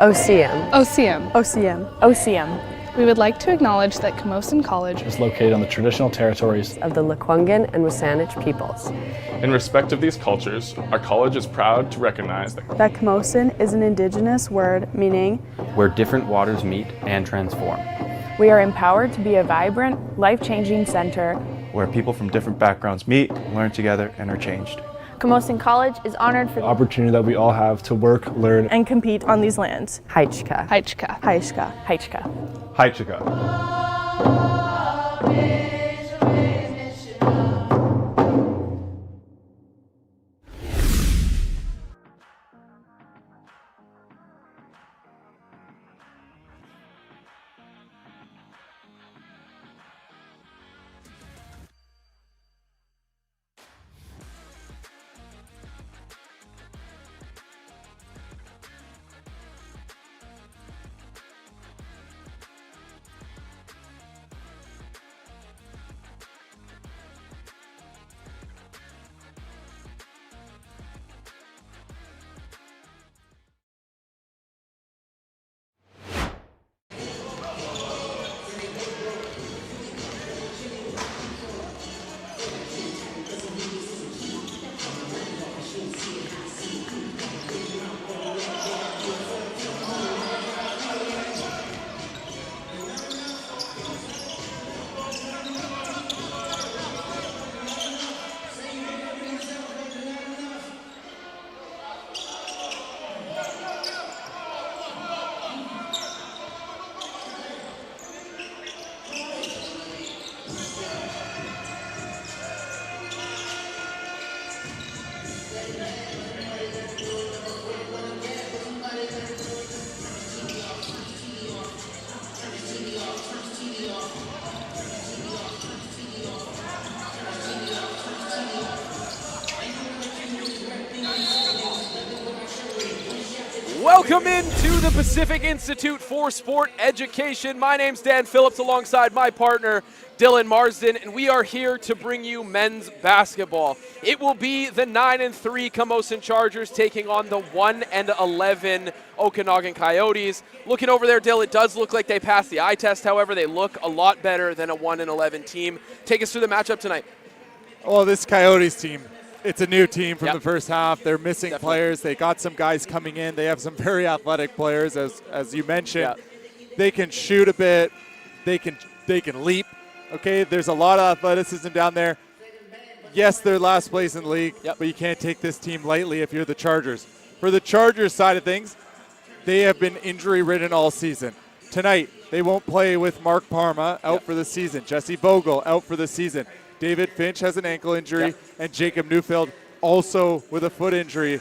OCM. OCM. OCM. OCM. We would like to acknowledge that Camosun College is located on the traditional territories of the Lkwugen and W SÁNEĆ peoples. In respect of these cultures, our college is proud to recognize that Camosun is an indigenous word meaning where different waters meet and transform. We are empowered to be a vibrant, life-changing center where people from different backgrounds meet, learn together, and are changed. Camosun College is honored for the opportunity that we all have to work, learn, and compete on these lands. Haichka. Haichka. Haichka. Haichka. Haichka. Welcome into the Pacific Institute for Sport Education. My name's Dan Phillips alongside my partner, Dylan Marsden, and we are here to bring you men's basketball. It will be the 9-3 Camosun Chargers taking on the 1-11 Okanagan Coyotes. Looking over there, Dylan, it does look like they passed the eye test. However, they look a lot better than a 1-11 team. Take us through the matchup tonight. Well, this Coyotes team, it's a new team from the first half. They're missing Definitely. players. They got some guys coming in. They have some very athletic players, as you mentioned. They can shoot a bit. They can leap. Okay, there's a lot of athleticism down there. Yes, they're last place in the league, but you can't take this team lightly if you're the Chargers. For the Chargers side of things, they have been injury-ridden all season. Tonight, they won't play with Mark Parma out for the season. Jesse Vogel out for the season. David Finch has an ankle injury, and Jacob Newfield also with a foot injury.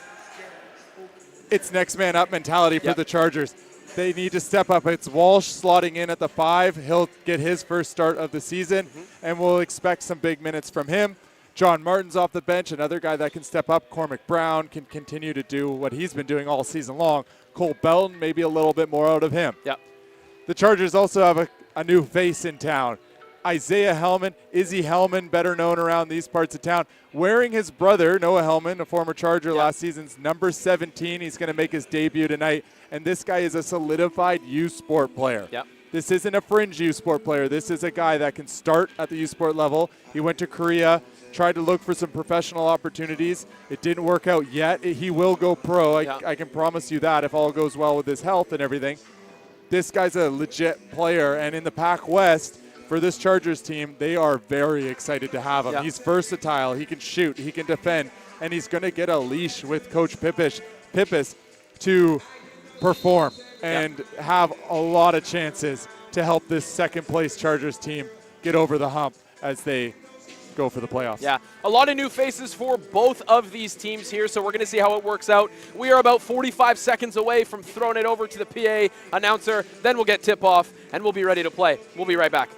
It's next man up mentality for the Chargers. They need to step up. It's Walsh slotting in at the 5. He'll get his first start of the season, and we'll expect some big minutes from him. John Martin's off the bench, another guy that can step up. Cormac Brown can continue to do what he's been doing all season long. Cole Belton, maybe a little bit more out of him. The Chargers also have a new face in town. Isaiah Hellman, Izzy Hellman, better known around these parts of town, wearing his brother, Noah Hellman, a former Charger last season's number 17. He's going to make his debut tonight, and this guy is a solidified U Sport player. This isn't a fringe U Sport player. This is a guy that can start at the U Sport level. He went to Korea, tried to look for some professional opportunities. It didn't work out yet. He will go pro. I can promise you that if all goes well with his health and everything. This guy's a legit player, and in the PACWEST, for this Chargers team, they are very excited to have him. He's versatile. He can shoot. He can defend. And he's going to get a leash with Coach Pippis to perform and have a lot of chances to help this second-place Chargers team get over the hump as they go for the playoffs. A lot of new faces for both of these teams here, so we're going to see how it works out. We are about 45 seconds away from throwing it over to the PA announcer. Then we'll get tip-off, and we'll be ready to play. We'll be right back.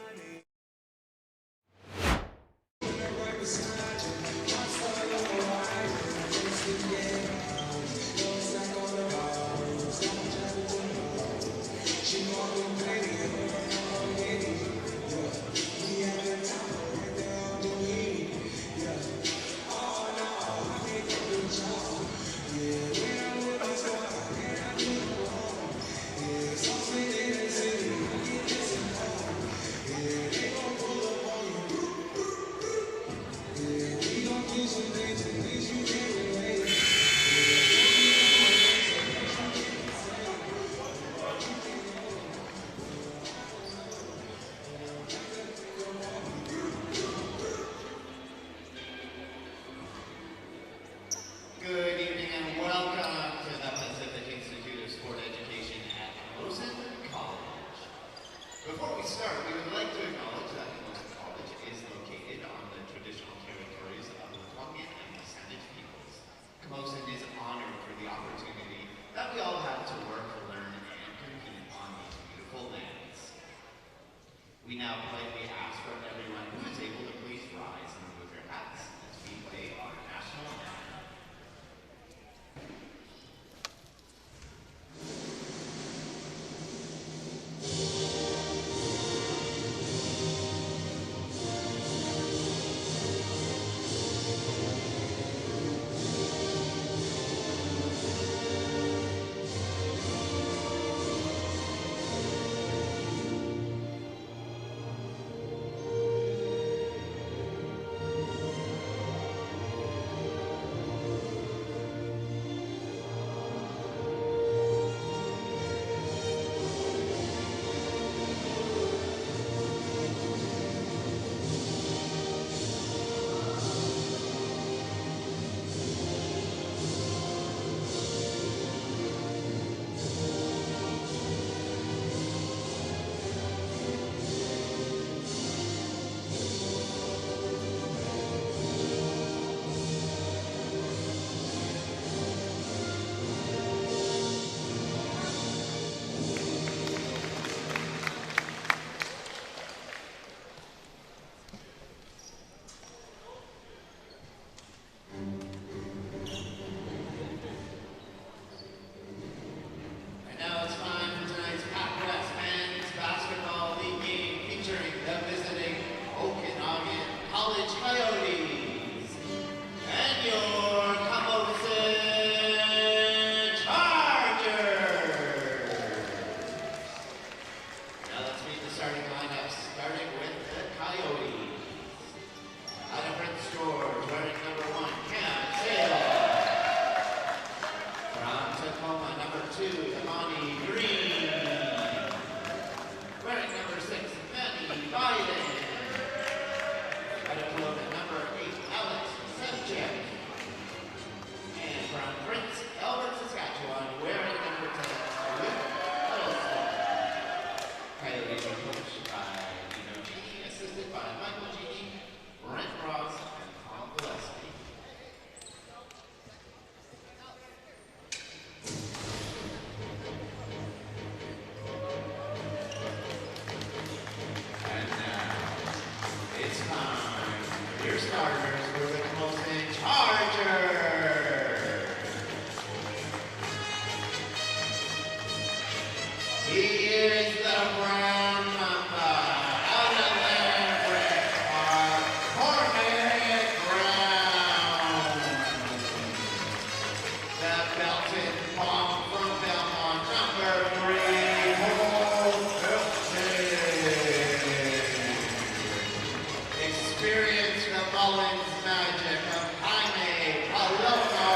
Experience the Mullins magic of Jaime Palomo.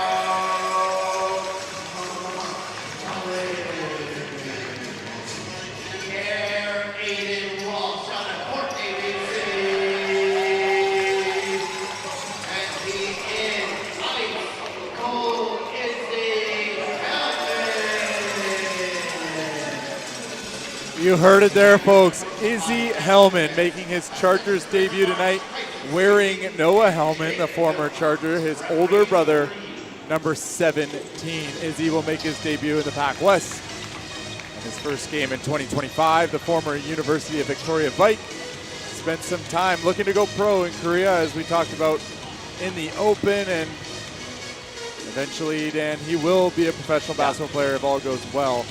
Care Aiden Walsh on a Port ABC. And he is ice cold Izzy Hellman. You heard it there, folks. Izzy Hellman making his Chargers debut tonight, wearing Noah Hellman, the former Charger, his older brother, number 17. Izzy will make his debut in the PACWEST. In his first game in 2025, the former University of Victoria Vike spent some time looking to go pro in Korea, as we talked about in the Open, and eventually, Dan, he will be a professional basketball player if all goes well.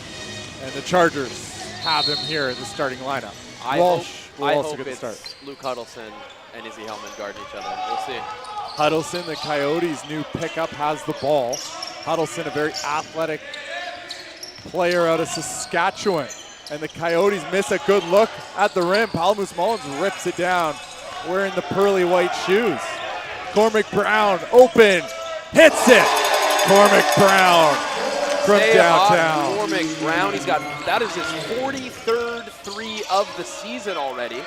And the Chargers have him here in the starting lineup. Walsh will also get the start. Luke Huddleston and Izzy Hellman guarding each other. We'll see. Huddleston, the Coyotes' new pickup, has the ball. Huddleston, a very athletic player out of Saskatchewan. And the Coyotes miss a good look at the rim. Palamus Mullins rips it down, wearing the pearly white shoes. Cormac Brown, open, hits it. Cormac Brown from downtown. Cormac Brown, that is his 43rd three of the season already.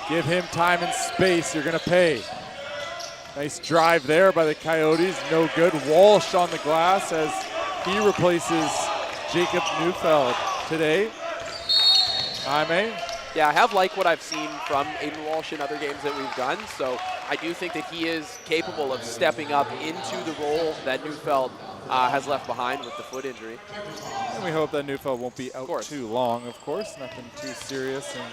Give him time and space, you're gonna pay. Nice drive there by the Coyotes, no good. Walsh on the glass as he replaces Jacob Neufeld today. Jaime? Yeah, I have liked what I've seen from Aiden Walsh in other games that we've done, so I do think that he is capable of stepping up into the role that Neufeld has left behind with the foot injury. And we hope that Neufeld won't be out too long, of course, nothing too serious. And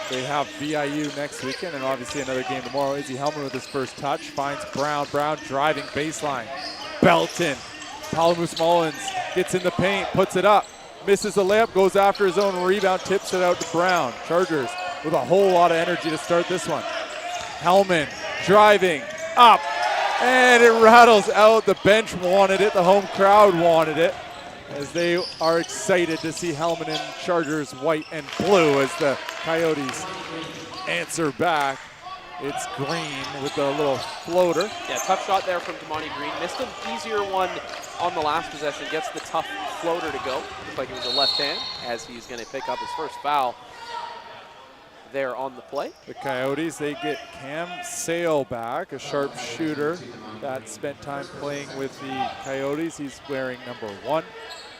they have VIU next weekend, and obviously another game tomorrow. Izzy Hellman with his first touch, finds Brown. Brown driving baseline. Belton. Palamus Mullins gets in the paint, puts it up, misses the layup, goes after his own rebound, tips it out to Brown. Chargers with a whole lot of energy to start this one. Hellman driving up, and it rattles out. The bench wanted it, the home crowd wanted it, as they are excited to see Hellman in Chargers white and blue as the Coyotes answer back. It's Green with a little floater. Yeah, tough shot there from Damani Green. Missed an easier one on the last possession. Gets the tough floater to go. Looks like it was a left hand, as he's going to pick up his first foul there on the play. The Coyotes, they get Cam Sale back, a sharp shooter that spent time playing with the Coyotes. He's wearing number 1.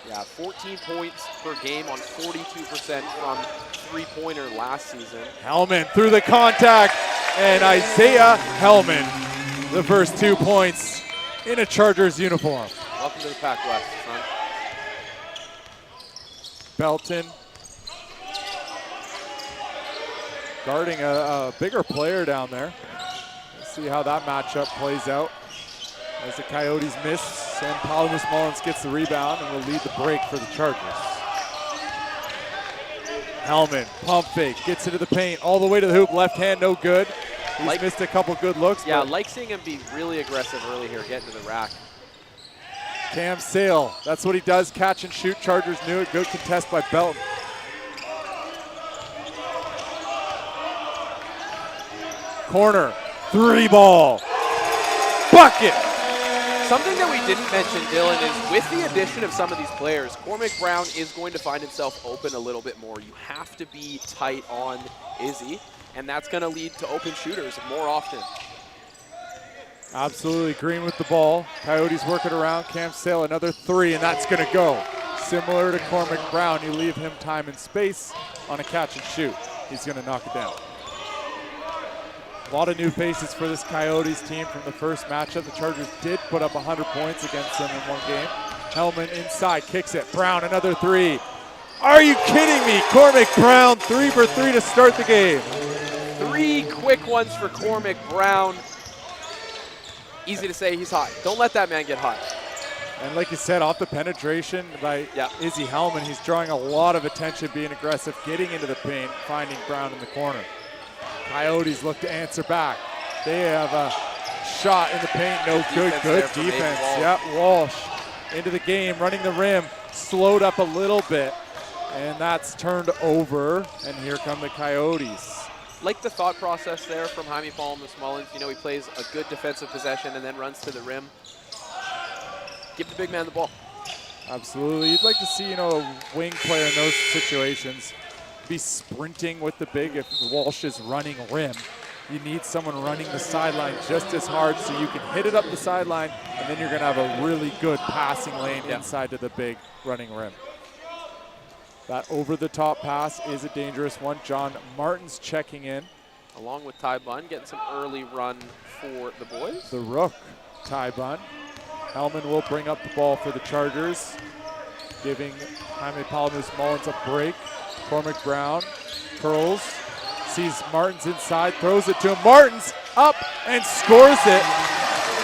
Yeah, 14 points per game on 42% from three-pointer last season. Hellman through the contact, and Isaiah Hellman, the first 2 points in a Chargers uniform. Welcome to the PACWEST, son. Belton guarding a bigger player down there. Let's see how that matchup plays out as the Coyotes miss, and Palamus Mullins gets the rebound and will lead the break for the Chargers. Hellman, pump fake, gets into the paint, all the way to the hoop, left hand, no good. He's missed a couple good looks. Yeah, like seeing him be really aggressive early here, getting to the rack. Cam Sale, that's what he does, catch and shoot. Chargers knew it, good contest by Belton. Corner, 3-ball, bucket. Something that we didn't mention, Dylan, is with the addition of some of these players, Cormac Brown is going to find himself open a little bit more. You have to be tight on Izzy, and that's going to lead to open shooters more often. Absolutely, Green with the ball. Coyotes work it around. Cam Sale, another 3, and that's going to go. Similar to Cormac Brown, you leave him time and space on a catch and shoot. He's going to knock it down. A lot of new faces for this Coyotes team from the first matchup. The Chargers did put up 100 points against them in one game. Hellman inside, kicks it. Brown, another 3. Are you kidding me? Cormac Brown, 3 for 3 to start the game. 3 quick ones for Cormac Brown. Easy to say he's hot. Don't let that man get hot. And like you said, off the penetration by Izzy Hellman, he's drawing a lot of attention, being aggressive, getting into the paint, finding Brown in the corner. Coyotes look to answer back. They have a shot in the paint, no good. Good defense. Yeah, Walsh into the game, running the rim, slowed up a little bit, and that's turned over, and here come the Coyotes. Like the thought process there from Jaime Mullins. You know, he plays a good defensive possession and then runs to the rim. Give the big man the ball. Absolutely. You'd like to see, you know, a wing player in those situations be sprinting with the big. If Walsh is running rim, you need someone running the sideline just as hard so you can hit it up the sideline, and then you're going to have a really good passing lane inside to the big running rim. That over-the-top pass is a dangerous one. John Martin's checking in. Along with Ty Bunn, getting some early run for the boys. The rook, Ty Bunn. Hellman will bring up the ball for the Chargers, giving Jaime Mullins a break. Cormac Brown curls, sees Martins inside, throws it to him. Martins up and scores it.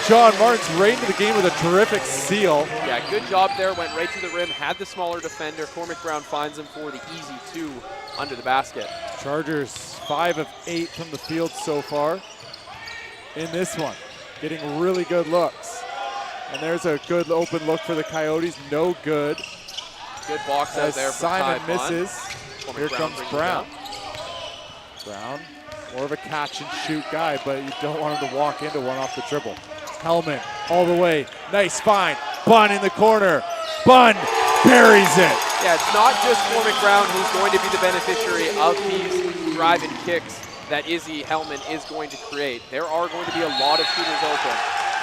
John Martins right into the game with a terrific seal. Yeah, good job there. Went right to the rim, had the smaller defender. Cormac Brown finds him for the easy 2 under the basket. Chargers 5 of 8 from the field so far in this one, getting really good looks. And there's a good open look for the Coyotes. No good. Good box out there. Simon Ty misses. Here comes Brown. Brown, more of a catch and shoot guy, but you don't want him to walk into one off the dribble. Hellman all the way. Nice find. Bunn in the corner. Bunn buries it. Yeah, it's not just Cormac Brown who's going to be the beneficiary of these driving kicks that Izzy Hellman is going to create. There are going to be a lot of shooters open.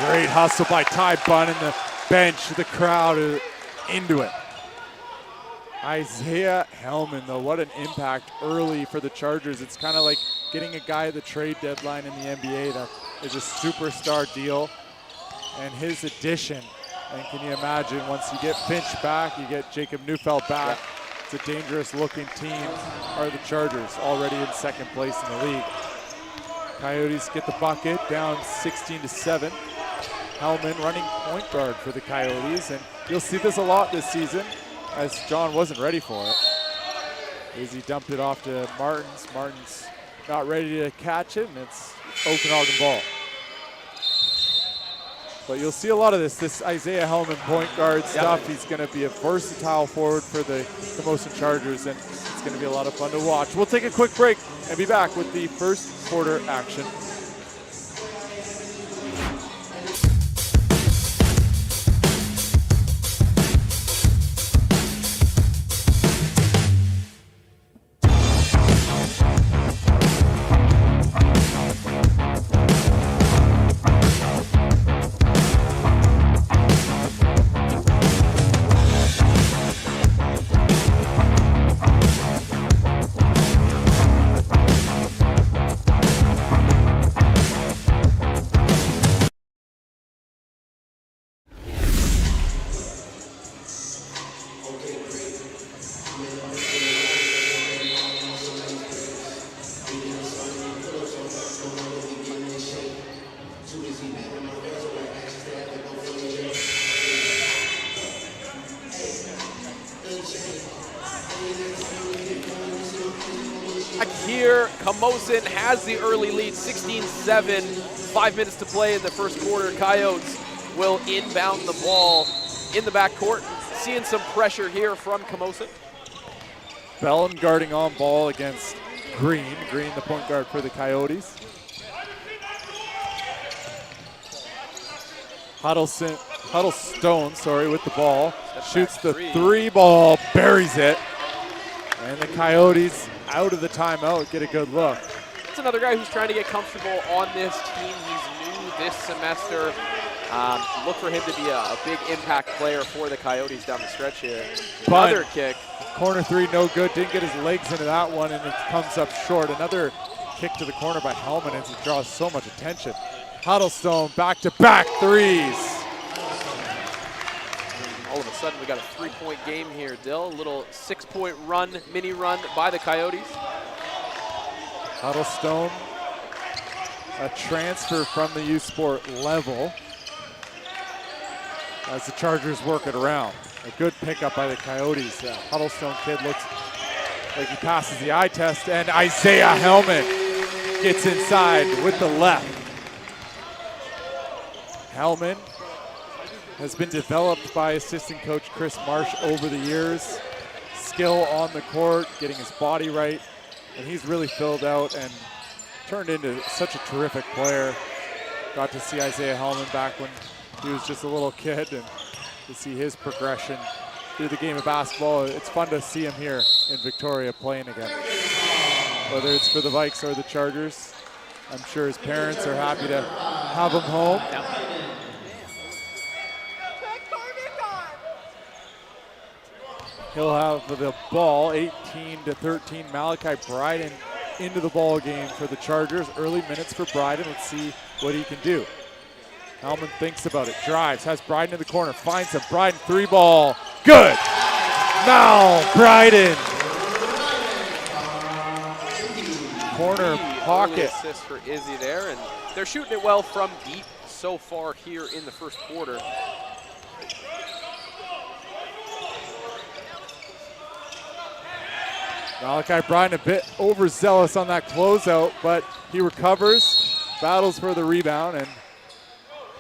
Great hustle by Ty Bunn and the bench, the crowd into it. Isaiah Hellman, though, what an impact early for the Chargers. It's kind of like getting a guy at the trade deadline in the NBA that is a superstar deal. And his addition, and can you imagine, once you get Finch back, you get Jacob Neufeld back, it's a dangerous looking team, are the Chargers, already in second place in the league. Coyotes get the bucket, down 16-7. Hellman running point guard for the Coyotes, and you'll see this a lot this season, as John wasn't ready for it. Izzy dumped it off to Martins. Martins not ready to catch it, and it's Okanagan ball. But you'll see a lot of this Isaiah Hellman point guard stuff. He's going to be a versatile forward for the Camosun Chargers, and it's going to be a lot of fun to watch. We'll take a quick break and be back with the first quarter action. Here, Camosun has the early lead, 16-7, 5 minutes to play in the first quarter. Coyotes will inbound the ball in the backcourt. Seeing some pressure here from Camosun. Bellin guarding on ball against Green. Green, the point guard for the Coyotes. Huddlestone, with the ball. Shoots the three ball, buries it. And the Coyotes, out of the timeout, get a good look. It's another guy who's trying to get comfortable on this team. He's new this semester. Look for him to be a big impact player for the Coyotes down the stretch here. Another kick. Corner three, no good. Didn't get his legs into that one, and it comes up short. Another kick to the corner by Hellman, and it draws so much attention. Huddlestone, back-to-back threes. All of a sudden, we got a three-point game here, Dill. A little 6-point run, mini run by the Coyotes. Huddlestone, a transfer from the U Sport level as the Chargers work it around. A good pickup by the Coyotes. Huddlestone kid looks like he passes the eye test, and Isaiah Hellman gets inside with the left. Hellman has been developed by assistant coach Chris Marsh over the years. Skill on the court, getting his body right, and he's really filled out and turned into such a terrific player. Got to see Isaiah Hellman back when he was just a little kid, and to see his progression through the game of basketball. It's fun to see him here in Victoria playing again. Whether it's for the Vikes or the Chargers, I'm sure his parents are happy to have him home. He'll have the ball, 18-13. Malachi Bryden into the ball game for the Chargers. Early minutes for Bryden. Let's see what he can do. Hellman thinks about it, drives, has Bryden in the corner, finds him. Bryden, 3-ball, good. Mal Bryden. Corner pocket. Assist for Izzy there, and they're shooting it well from deep so far here in the first quarter. Malachi Bryden a bit overzealous on that closeout, but he recovers, battles for the rebound, and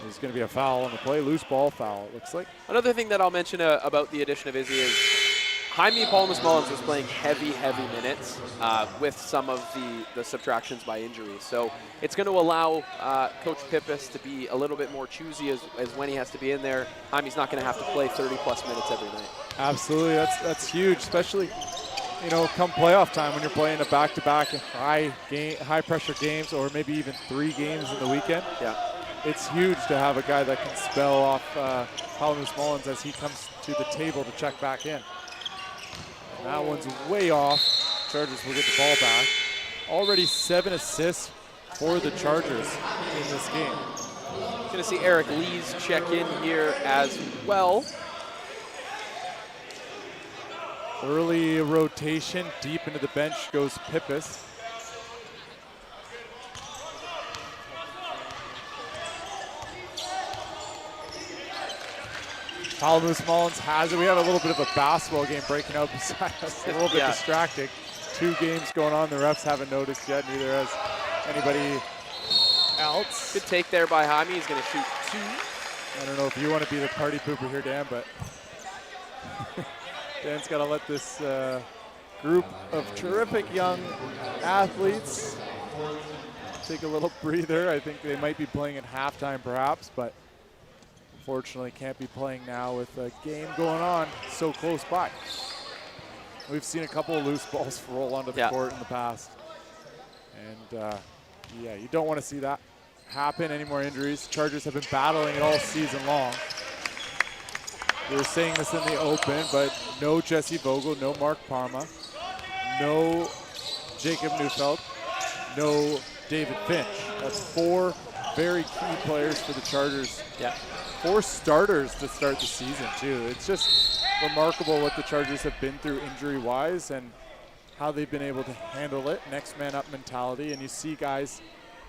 there's going to be a foul on the play. Loose ball foul, it looks like. Another thing that I'll mention about the addition of Izzy is Jaime Palmas-Mullins was playing heavy minutes with some of the subtractions by injury. So it's going to allow Coach Pippis to be a little bit more choosy as when he has to be in there. Jaime's not going to have to play 30-plus minutes every night. Absolutely, that's huge, especially come playoff time when you're playing a back-to-back high-pressure games, or maybe even 3 games in the weekend. Yeah. It's huge to have a guy that can spell off Palmas-Mullins as he comes to the table to check back in. That one's way off. Chargers will get the ball back. Already 7 assists for the Chargers in this game. Going to see Eric Lees check in here as well. Early rotation, deep into the bench goes Pippis. Palmas-Mullins has it. We have a little bit of a basketball game breaking out beside us. A little bit distracting. 2 games going on. The refs haven't noticed yet. Neither has anybody else. Good take there by Jaime. He's going to shoot 2. I don't know if you want to be the party pooper here, Dan, but Dan's got to let this group of terrific young athletes take a little breather. I think they might be playing at halftime perhaps, but unfortunately can't be playing now with a game going on so close by. We've seen a couple of loose balls roll onto the court in the past. And yeah, you don't want to see that happen. Any more injuries. Chargers have been battling it all season long. We were saying this in the open, but no Jesse Vogel, no Mark Parma, no Jacob Neufeld, no David Finch. That's 4 very key players for the Chargers. Yeah. 4 starters to start the season too. It's just remarkable what the Chargers have been through injury-wise and how they've been able to handle it. Next man up mentality, and you see guys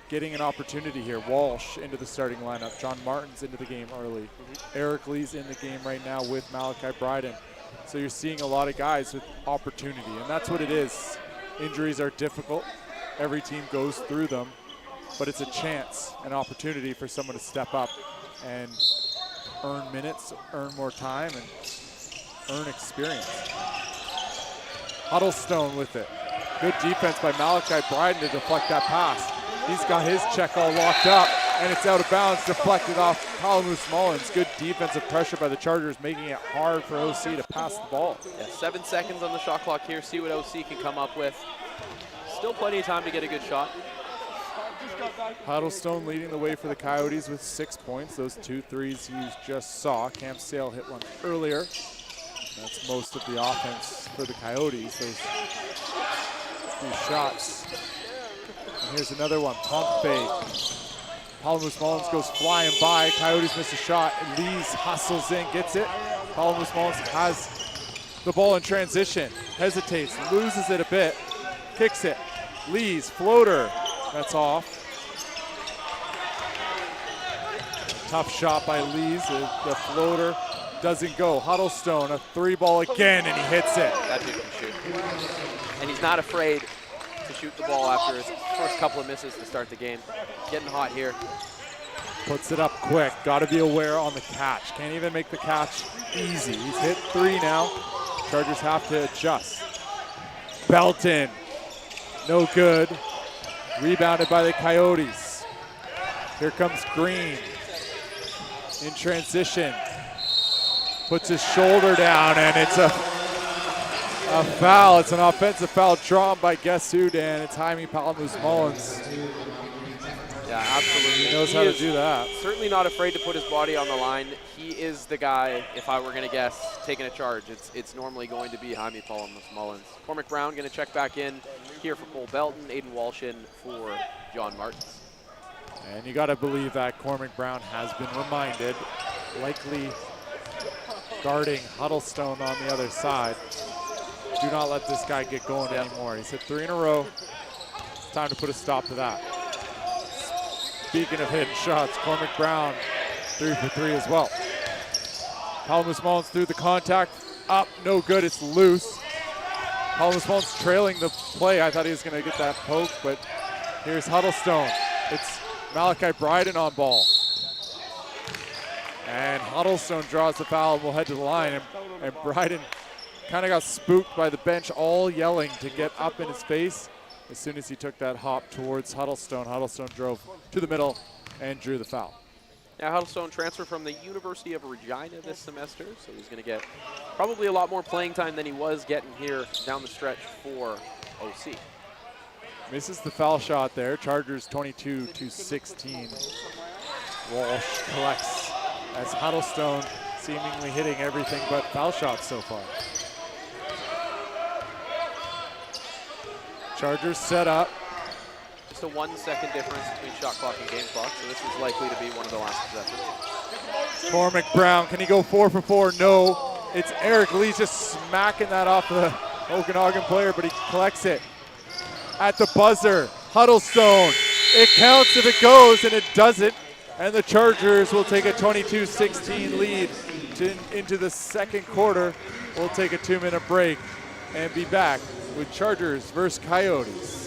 getting an opportunity here. Walsh into the starting lineup. John Martin's into the game early. Eric Lee's in the game right now with Malachi Bryden. So you're seeing a lot of guys with opportunity, and that's what it is. Injuries are difficult. Every team goes through them, but it's a chance, an opportunity for someone to step up and earn minutes, earn more time, and earn experience. Huddlestone with it. Good defense by Malachi Bryden to deflect that pass. He's got his check all locked up, and it's out of bounds, deflected off Palmas-Mullins. Good defensive pressure by the Chargers, making it hard for OC to pass the ball. Yeah, 7 seconds on the shot clock here. See what OC can come up with. Still plenty of time to get a good shot. Huddlestone leading the way for the Coyotes with 6 points. Those 2 threes you just saw. Cam Sale hit one earlier. That's most of the offense for the Coyotes. Those 2 shots. And here's another one, pump fake. Palmas-Mullins goes flying by. Coyotes miss a shot. Lees hustles in, gets it. Palmas-Mullins has the ball in transition. Hesitates, loses it a bit. Kicks it. Lees, floater. That's off. Tough shot by Lees. The floater doesn't go. Huddlestone, a 3-ball again, and he hits it. That dude can shoot. And he's not afraid to shoot the ball after his first couple of misses to start the game. Getting hot here. Puts it up quick. Got to be aware on the catch. Can't even make the catch easy. He's hit 3 now. Chargers have to adjust. Belton. No good. Rebounded by the Coyotes. Here comes Green. In transition. Puts his shoulder down, and it's a foul. It's an offensive foul drawn by guess who, Dan? It's Jaime Palamus-Mullins. Yeah, absolutely. He knows how to do that. Certainly not afraid to put his body on the line. He is the guy, if I were going to guess, taking a charge. It's normally going to be Jaime Palamus-Mullins. Cormac Brown going to check back in here for Cole Belton. Aiden Walsh in for John Martins. And you got to believe that Cormac Brown has been reminded, likely guarding Huddlestone on the other side. Do not let this guy get going anymore. He's hit 3 in a row. It's time to put a stop to that. Speaking of hitting shots, Cormac Brown 3 for 3 as well. Palamus-Mullins through the contact. Up, no good, it's loose. Palamus-Mullins trailing the play. I thought he was going to get that poke, but here's Huddlestone. It's Malachi Bryden on ball. And Huddlestone draws the foul and will head to the line. And Bryden kind of got spooked by the bench, all yelling to get up in his face. As soon as he took that hop towards Huddlestone, Huddlestone drove to the middle and drew the foul. Now Huddlestone transferred from the University of Regina this semester, so he's going to get probably a lot more playing time than he was getting here down the stretch for OC. Misses the foul shot there. Chargers 22-16. Walsh collects as Huddlestone seemingly hitting everything but foul shots so far. Chargers set up. Just a 1 second difference between shot clock and game clock, so this is likely to be one of the last possessions. Cormac Brown, can he go 4 for 4? No. It's Eric Lee just smacking that off the Okanagan player, but he collects it. At the buzzer, Huddlestone. It counts if it goes, and it doesn't. And the Chargers will take a 22-16 lead into the second quarter. We'll take a 2-minute break and be back with Chargers versus Coyotes.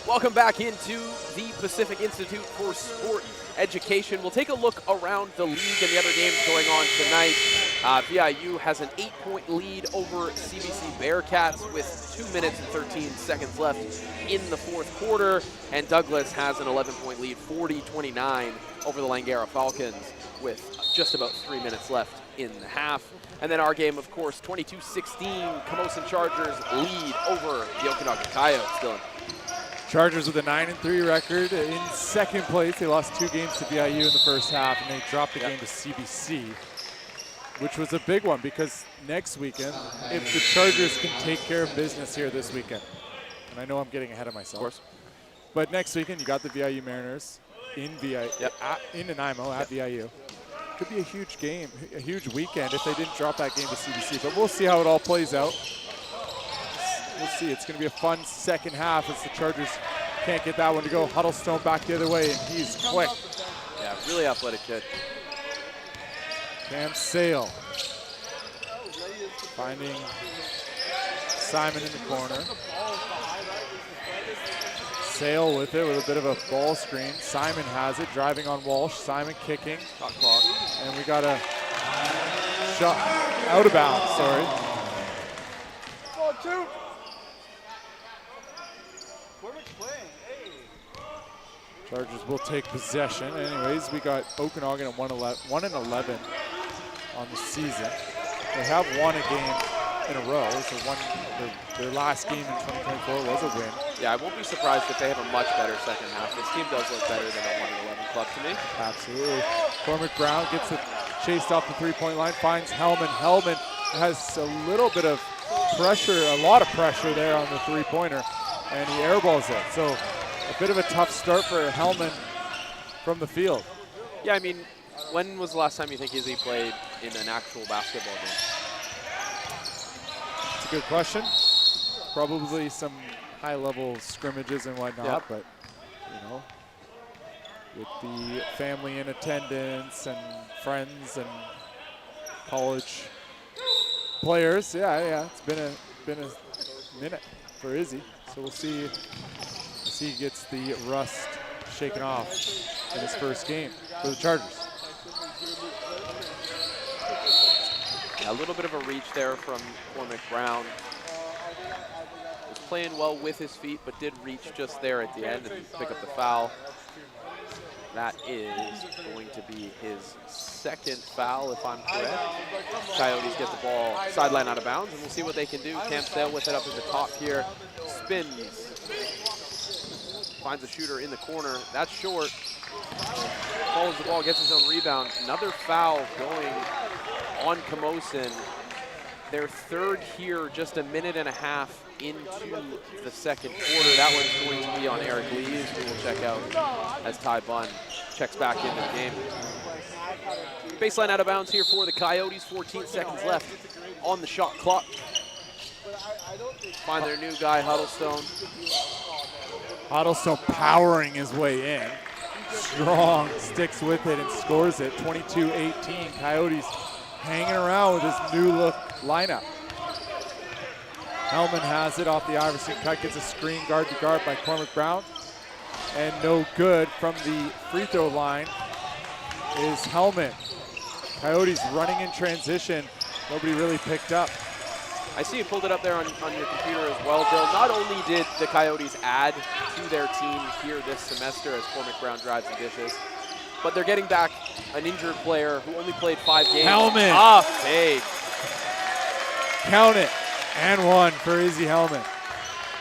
Welcome back into the Pacific Institute for Sport Education. We'll take a look around the league and the other games going on tonight. VIU has an 8-point lead over CBC Bearcats with 2 minutes and 13 seconds left in the fourth quarter. And Douglas has an 11-point lead, 40-29 over the Langara Falcons with just about 3 minutes left in the half. And then our game, of course, 22-16, Camosun Chargers lead over the Okanagan Coyotes. Dylan. Chargers with a 9-3 record in second place. They lost 2 games to VIU in the first half, and they dropped the game to CBC, which was a big one because next weekend, if the Chargers can take care of business here this weekend, and I know I'm getting ahead of myself. Of course. But next weekend, you got the VIU Mariners in Nanaimo at VIU. Could be a huge game, a huge weekend if they didn't drop that game to CBC. But we'll see how it all plays out. We'll see. It's going to be a fun second half as the Chargers can't get that one to go. Huddlestone back the other way, and he's quick. Yeah, really athletic kid. Cam Sale finding Simon in the corner. Sale with it with a bit of a ball screen. Simon has it, driving on Walsh. Simon kicking. Shot clock. And we got a shot out of bounds, sorry. Chargers will take possession. Anyways, we got Okanagan at 1-11 on the season. They have won a game in a row, so their last game in 2024 was a win. Yeah, I won't be surprised if they have a much better second half. This team does look better than a 1-11 club to me. Absolutely. Cormac Brown gets it chased off the three-point line, finds Hellman. Hellman has a little bit of pressure, a lot of pressure there on the three-pointer, and he airballs it. So a bit of a tough start for Hellman from the field. Yeah, I mean, when was the last time you think Izzy played in an actual basketball game? It's a good question. Probably some high-level scrimmages and whatnot, but you know, with the family in attendance and friends and college players, it's been a minute for Izzy. So we'll see if he gets the rust shaken off in his first game for the Chargers. A little bit of a reach there from Cormac Brown. Was playing well with his feet, but did reach just there at the end and pick up the foul. That is going to be his second foul, if I'm correct. Coyotes get the ball sideline out of bounds, and we'll see what they can do. Cam Sale with it up at the top here. Spins. Finds a shooter in the corner. That's short. Follows the ball, gets his own rebound. Another foul going on Camosun. Their third here, just a minute and a half into the second quarter. That one's going to be on Eric Lees, who will check out as Ty Bunn checks back into the game. Baseline out of bounds here for the Coyotes. 14 seconds left on the shot clock. Find their new guy, Huddlestone. Huddlestone powering his way in. Strong, sticks with it and scores it. 22-18. Coyotes hanging around with his new look lineup. Hellman has it off the Iverson cut, gets a screen guard to guard by Cormac Brown. And no good from the free throw line is Hellman. Coyotes running in transition. Nobody really picked up. I see you pulled it up there on your computer as well, Bill. Not only did the Coyotes add to their team here this semester as Cormac Brown drives and dishes, but they're getting back an injured player who only played 5 games. Hellman. Fade. Count it. And one for Izzy Hellman.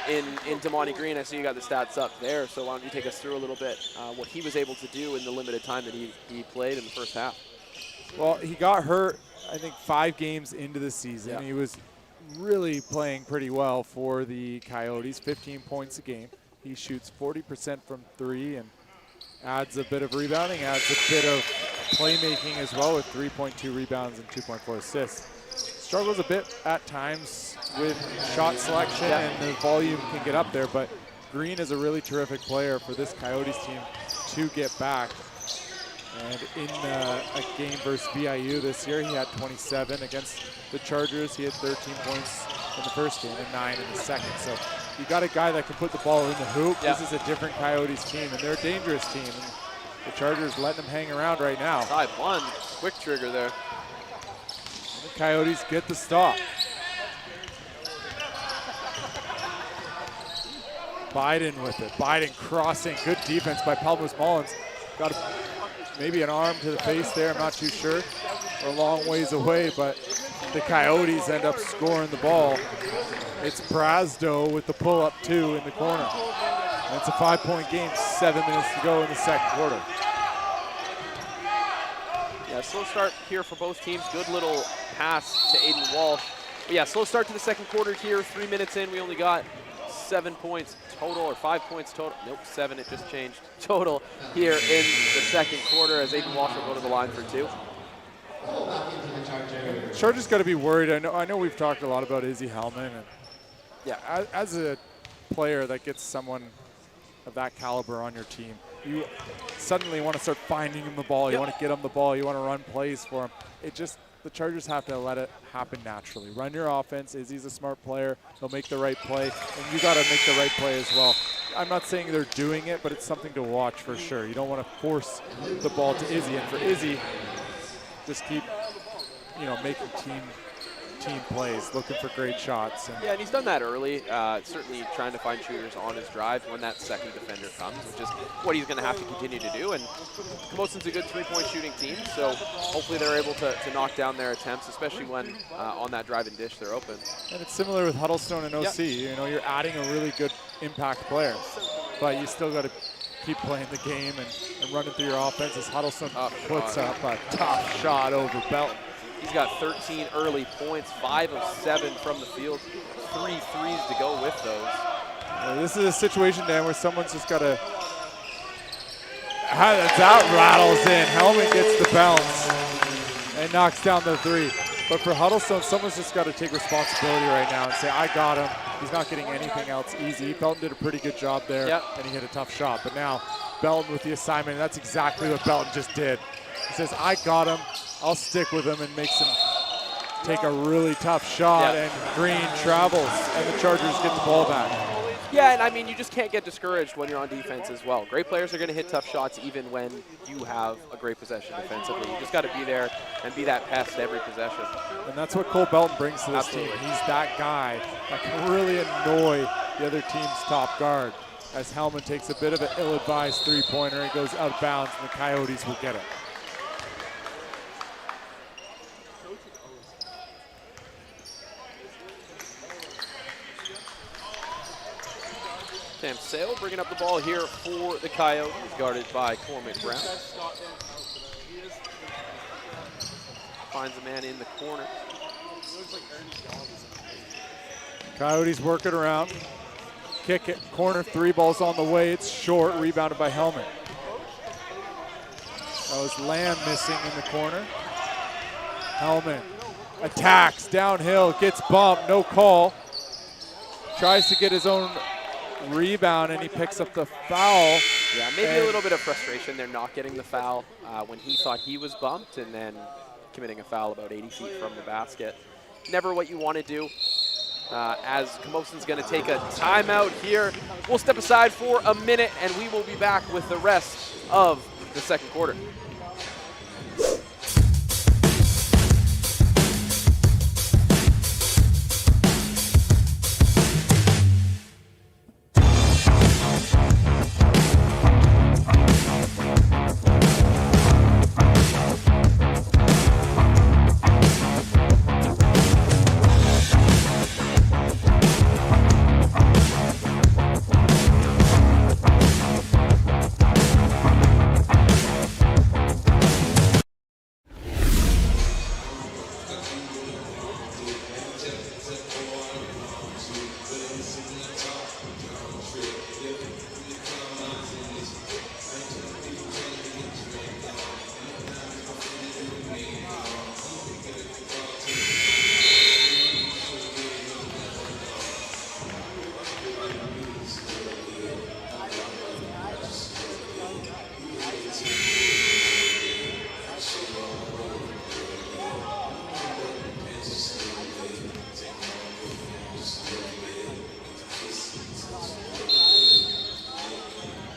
In Damani Green, I see you got the stats up there, so why don't you take us through a little bit what he was able to do in the limited time that he played in the first half. Well, he got hurt, I think, 5 games into the season. Yeah. He was really playing pretty well for the Coyotes, 15 points a game. He shoots 40% from 3 and adds a bit of rebounding, adds a bit of playmaking as well with 3.2 rebounds and 2.4 assists. Struggles a bit at times with shot selection and the volume can get up there, but Green is a really terrific player for this Coyotes team to get back. And in a game versus VIU this year, he had 27. Against the Chargers, he had 13 points in the first game and 9 in the second. So you got a guy that can put the ball in the hoop. This is a different Coyotes team, and they're a dangerous team. And the Chargers letting them hang around right now. 5-1, quick trigger there. And the Coyotes get the stop. Biden with it. Biden crossing. Good defense by Palmus Mullins. Got maybe an arm to the face there. I'm not too sure. We're a long ways away, but the Coyotes end up scoring the ball. It's Brasdo with the pull-up 2 in the corner. And it's a 5-point game, 7 minutes to go in the second quarter. Yeah, slow start here for both teams. Good little pass to Aiden Walsh. But yeah, slow start to the second quarter here. 3 minutes in, we only got 7 points total, or 5 points total. Nope, 7, it just changed. Total here in the second quarter as Aiden Walsh will go to the line for 2. Chargers got to be worried. I know we've talked a lot about Izzy Hellman. And yeah, as a player that gets someone of that caliber on your team, you suddenly want to start finding him the ball. You want to get him the ball. You want to run plays for him. The Chargers have to let it happen naturally. Run your offense. Izzy's a smart player. He'll make the right play, and you got to make the right play as well. I'm not saying they're doing it, but it's something to watch for sure. You don't want to force the ball to Izzy, and for Izzy, just keep, making team plays, looking for great shots. Yeah, and he's done that early. Certainly trying to find shooters on his drive when that second defender comes, which is what he's going to have to continue to do. And Camosun's a good three-point shooting team, so hopefully they're able to knock down their attempts, especially when on that drive and dish they're open. And it's similar with Huddlestone and OC. Yep. You're adding a really good impact player, but you still got to keep playing the game and running through your offense as Huddlestone puts up a tough shot over Belton. He's got 13 early points, 5 of 7 from the field, 3 threes to go with those. This is a situation, Dan, where someone's just got to. That rattles in. Hellman gets the bounce and knocks down the 3. But for Huddlestone, someone's just got to take responsibility right now and say, I got him. He's not getting anything else easy. Belton did a pretty good job there, and he hit a tough shot. But now Belton with the assignment, and that's exactly what Belton just did. He says, I got him. I'll stick with him and makes him take a really tough shot, and Green travels, and the Chargers get the ball back. Yeah, and I mean, you just can't get discouraged when you're on defense as well. Great players are going to hit tough shots even when you have a great possession defensively. You just got to be there and be that pest every possession. And that's what Cole Belton brings to this team. He's that guy that can really annoy the other team's top guard. As Hellman takes a bit of an ill-advised three-pointer and goes out of bounds, and the Coyotes will get it. Sam Sale bringing up the ball here for the Coyotes, guarded by Cormac Brown. Finds a man in the corner. Coyotes work it around. Kick it, corner 3, ball's on the way. It's short, rebounded by Hellman. That was Lamb missing in the corner. Hellman attacks downhill, gets bumped, no call. Tries to get his own rebound, and he picks up the foul. Yeah, maybe a little bit of frustration there not getting the foul when he thought he was bumped and then committing a foul about 80 feet from the basket. Never what you want to do. As Camosun's going to take a timeout here. We'll step aside for a minute, and we will be back with the rest of the second quarter.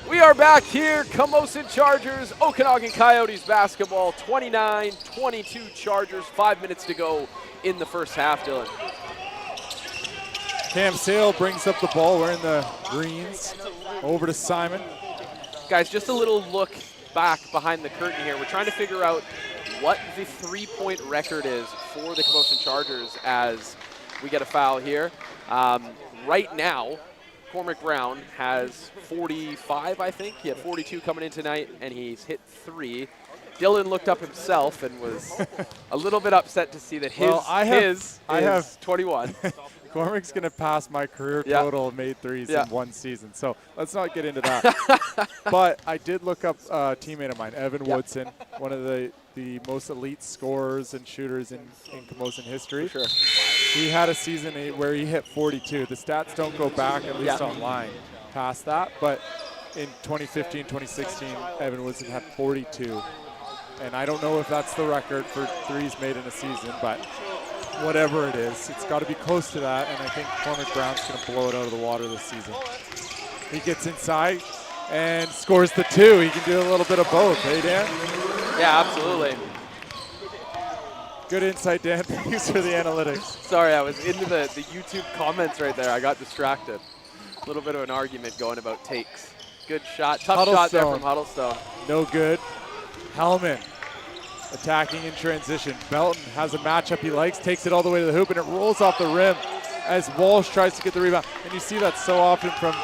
We are back here, Camosun Chargers, Okanagan Coyotes basketball, 29-22 Chargers, 5 minutes to go in the first half, Dylan. Cam Sale brings up the ball wearing the greens. Over to Simon. Guys, just a little look back behind the curtain here. We're trying to figure out what the three-point record is for the Camosun Chargers as we get a foul here. Right now, Cormac Brown has 45, I think. He had 42 coming in tonight, and he's hit 3. Dylan looked up himself and was a little bit upset to see that his is 21. Cormac's going to pass my career total of made threes in one season. So let's not get into that. But I did look up a teammate of mine, Evan Woodson, one of the most elite scorers and shooters in Camosun history. Sure. He had a season where he hit 42. The stats don't go back, at least online, past that. But in 2015, 2016, Evan Woodson had 42. And I don't know if that's the record for threes made in a season, but whatever it is, it's got to be close to that, and I think Cormac Brown's going to blow it out of the water this season. He gets inside and scores the two. He can do a little bit of both, hey, Dan? Yeah, absolutely. Good insight, Dan. Thanks for the analytics. Sorry, I was into the YouTube comments right there. I got distracted. A little bit of an argument going about takes. Good shot. Tough shot there from Huddlestone. No good. Hellman attacking in transition. Belton has a matchup he likes, takes it all the way to the hoop, and it rolls off the rim as Walsh tries to get the rebound. And you see that so often from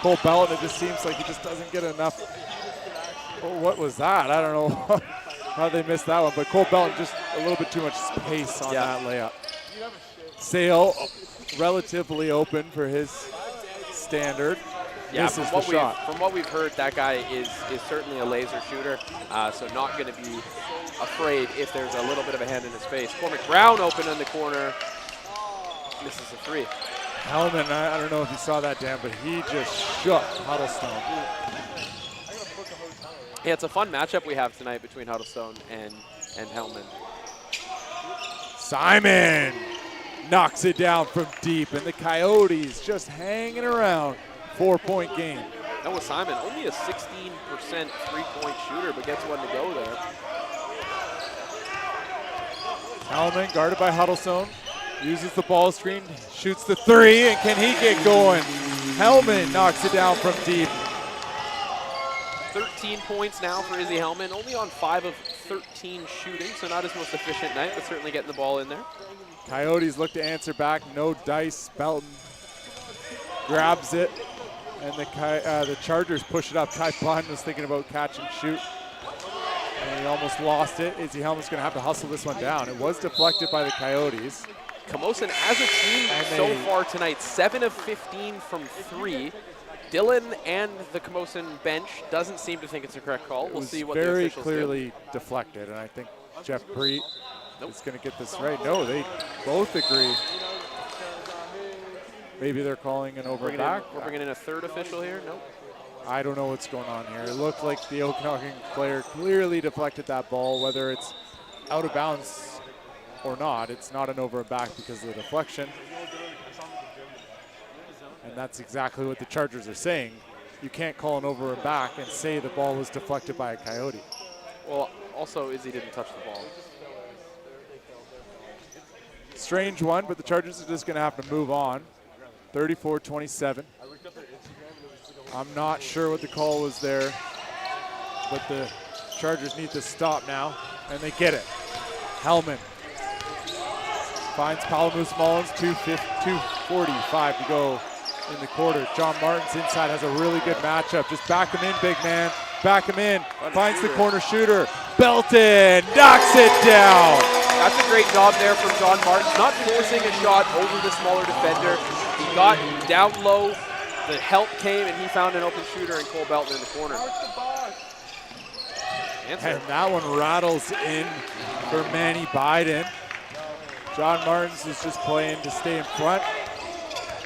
Cole Belton. It just seems like he just doesn't get enough. Oh, what was that? I don't know how they missed that one, but Cole Belton just a little bit too much space on that layup. Sale relatively open for his standard. Yeah, Misses from what we've heard, that guy is certainly a laser shooter, so not going to be afraid if there's a little bit of a hand in his face. Cormac Brown open in the corner, misses a three. Hellman, I don't know if you saw that, Dan, but he just shook Huddlestone. Yeah, it's a fun matchup we have tonight between Huddlestone and Hellman. Simon knocks it down from deep, and the Coyotes just hanging around. 4-point game. Noah Simon, only a 16% three-point shooter, but gets one to go there. Hellman, guarded by Huddlestone, uses the ball screen, shoots the three, and can he get going? Hellman knocks it down from deep. 13 points now for Izzy Hellman, only on 5 of 13 shooting, so not his most efficient night, but certainly getting the ball in there. Coyotes look to answer back, no dice. Belton grabs it. And the Chargers push it up. Kai Bond was thinking about catch and shoot. And he almost lost it. Izzy Hellman's going to have to hustle this one down. It was deflected by the Coyotes. Camosun as a team so far tonight, 7 of 15 from 3. Dylan and the Camosun bench doesn't seem to think it's a correct call. We'll see what the officials do. Very clearly deflected, and I think Jeff Preet is going to get this right. No, they both agree. Maybe they're calling an over back. We're bringing in a third official here? Nope. I don't know what's going on here. It looked like the Okanagan player clearly deflected that ball, whether it's out of bounds or not. It's not an over and back because of the deflection. And that's exactly what the Chargers are saying. You can't call an over and back and say the ball was deflected by a Coyote. Well, also Izzy didn't touch the ball. Strange one, but the Chargers are just going to have to move on. 34-27. I'm not sure what the call was there, but the Chargers need to stop now, and they get it. Hellman finds Palamus Mullins, 2:45 to go in the quarter. John Martin's inside has a really good matchup. Just back him in, big man. Back him in. Finds the corner shooter. Belton knocks it down. That's a great job there from John Martin, not forcing a shot over the smaller defender. He got down low, the help came, and he found an open shooter in Cole Belton in the corner. And that one rattles in for Manny Biden. John Martins is just playing to stay in front.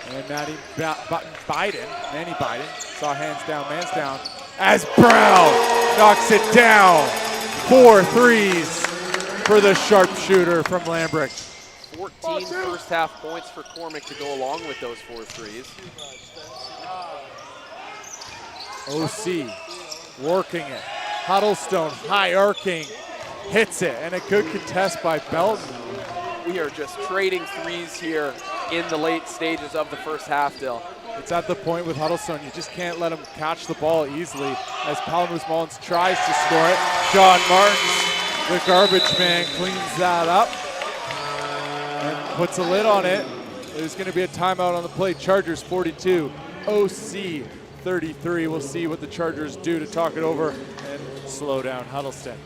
And Manny Biden, saw hands down, man's down, as Brown knocks it down. 4 threes for the sharpshooter from Lambrick. 14 first half points for Cormac to go along with those 4 threes. OC working it. Huddlestone high arcing, hits it, and a good contest by Belton. We are just trading threes here in the late stages of the first half, Dill. It's at the point with Huddlestone, you just can't let him catch the ball easily as Palamus Mullins tries to score it. John Martins, the garbage man, cleans that up and puts a lid on it. There's going to be a timeout on the play. Chargers 42, OC 33. We'll see what the Chargers do to talk it over and slow down Huddleston.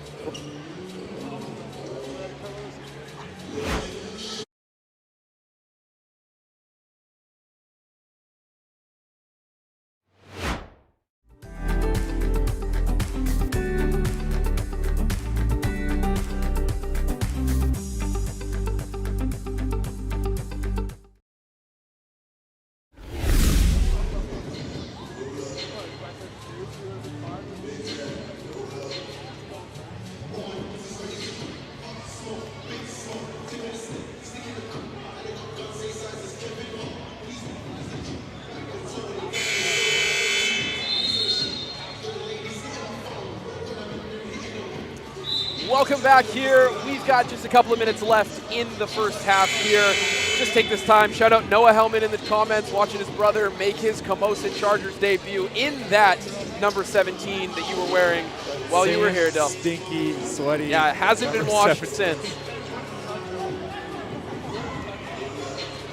Welcome back here. We've got just a couple of minutes left in the first half here. Just take this time, shout out Noah Hellman in the comments, watching his brother make his Camosun Chargers debut in that number 17 that you were wearing while you were here, Del. Stinky, sweaty. Yeah, it hasn't been washed 17. since.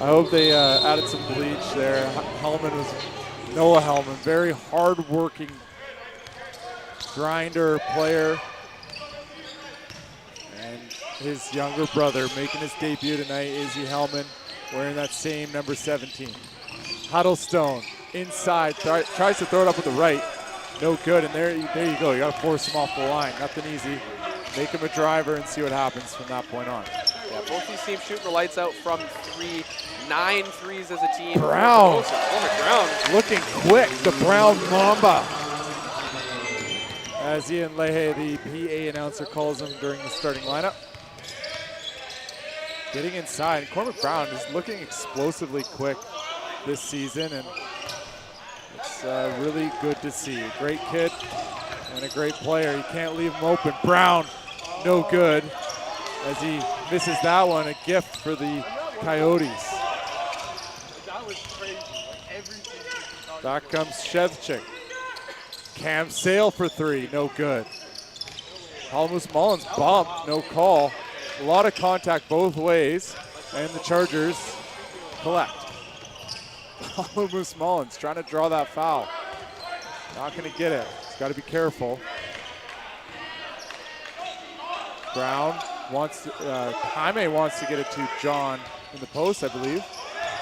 I hope they added some bleach there. Noah Hellman, very hard-working grinder player. And his younger brother making his debut tonight, Izzy Hellman, wearing that same number 17. Huddlestone inside, tries to throw it up with the right. No good, and there you go. You got to force him off the line. Nothing easy. Make him a driver and see what happens from that point on. Yeah, both these teams shooting the lights out from three. 9 threes as a team. Brown. Brown. Looking quick, the Brown Mamba. As Ian Leahy, the PA announcer, calls him during the starting lineup. Getting inside. Cormac Brown is looking explosively quick this season, and it's really good to see. A great kid and a great player. You can't leave him open. Brown, no good. As he misses that one, a gift for the Coyotes. Back comes Shevchik. Cam Sale for 3, no good. Palmus Mullins bumped, no call. A lot of contact both ways, and the Chargers collect. Palmus Mullins trying to draw that foul. Not going to get it. He's got to be careful. Brown wants to, Jaime wants to get it to John in the post, I believe.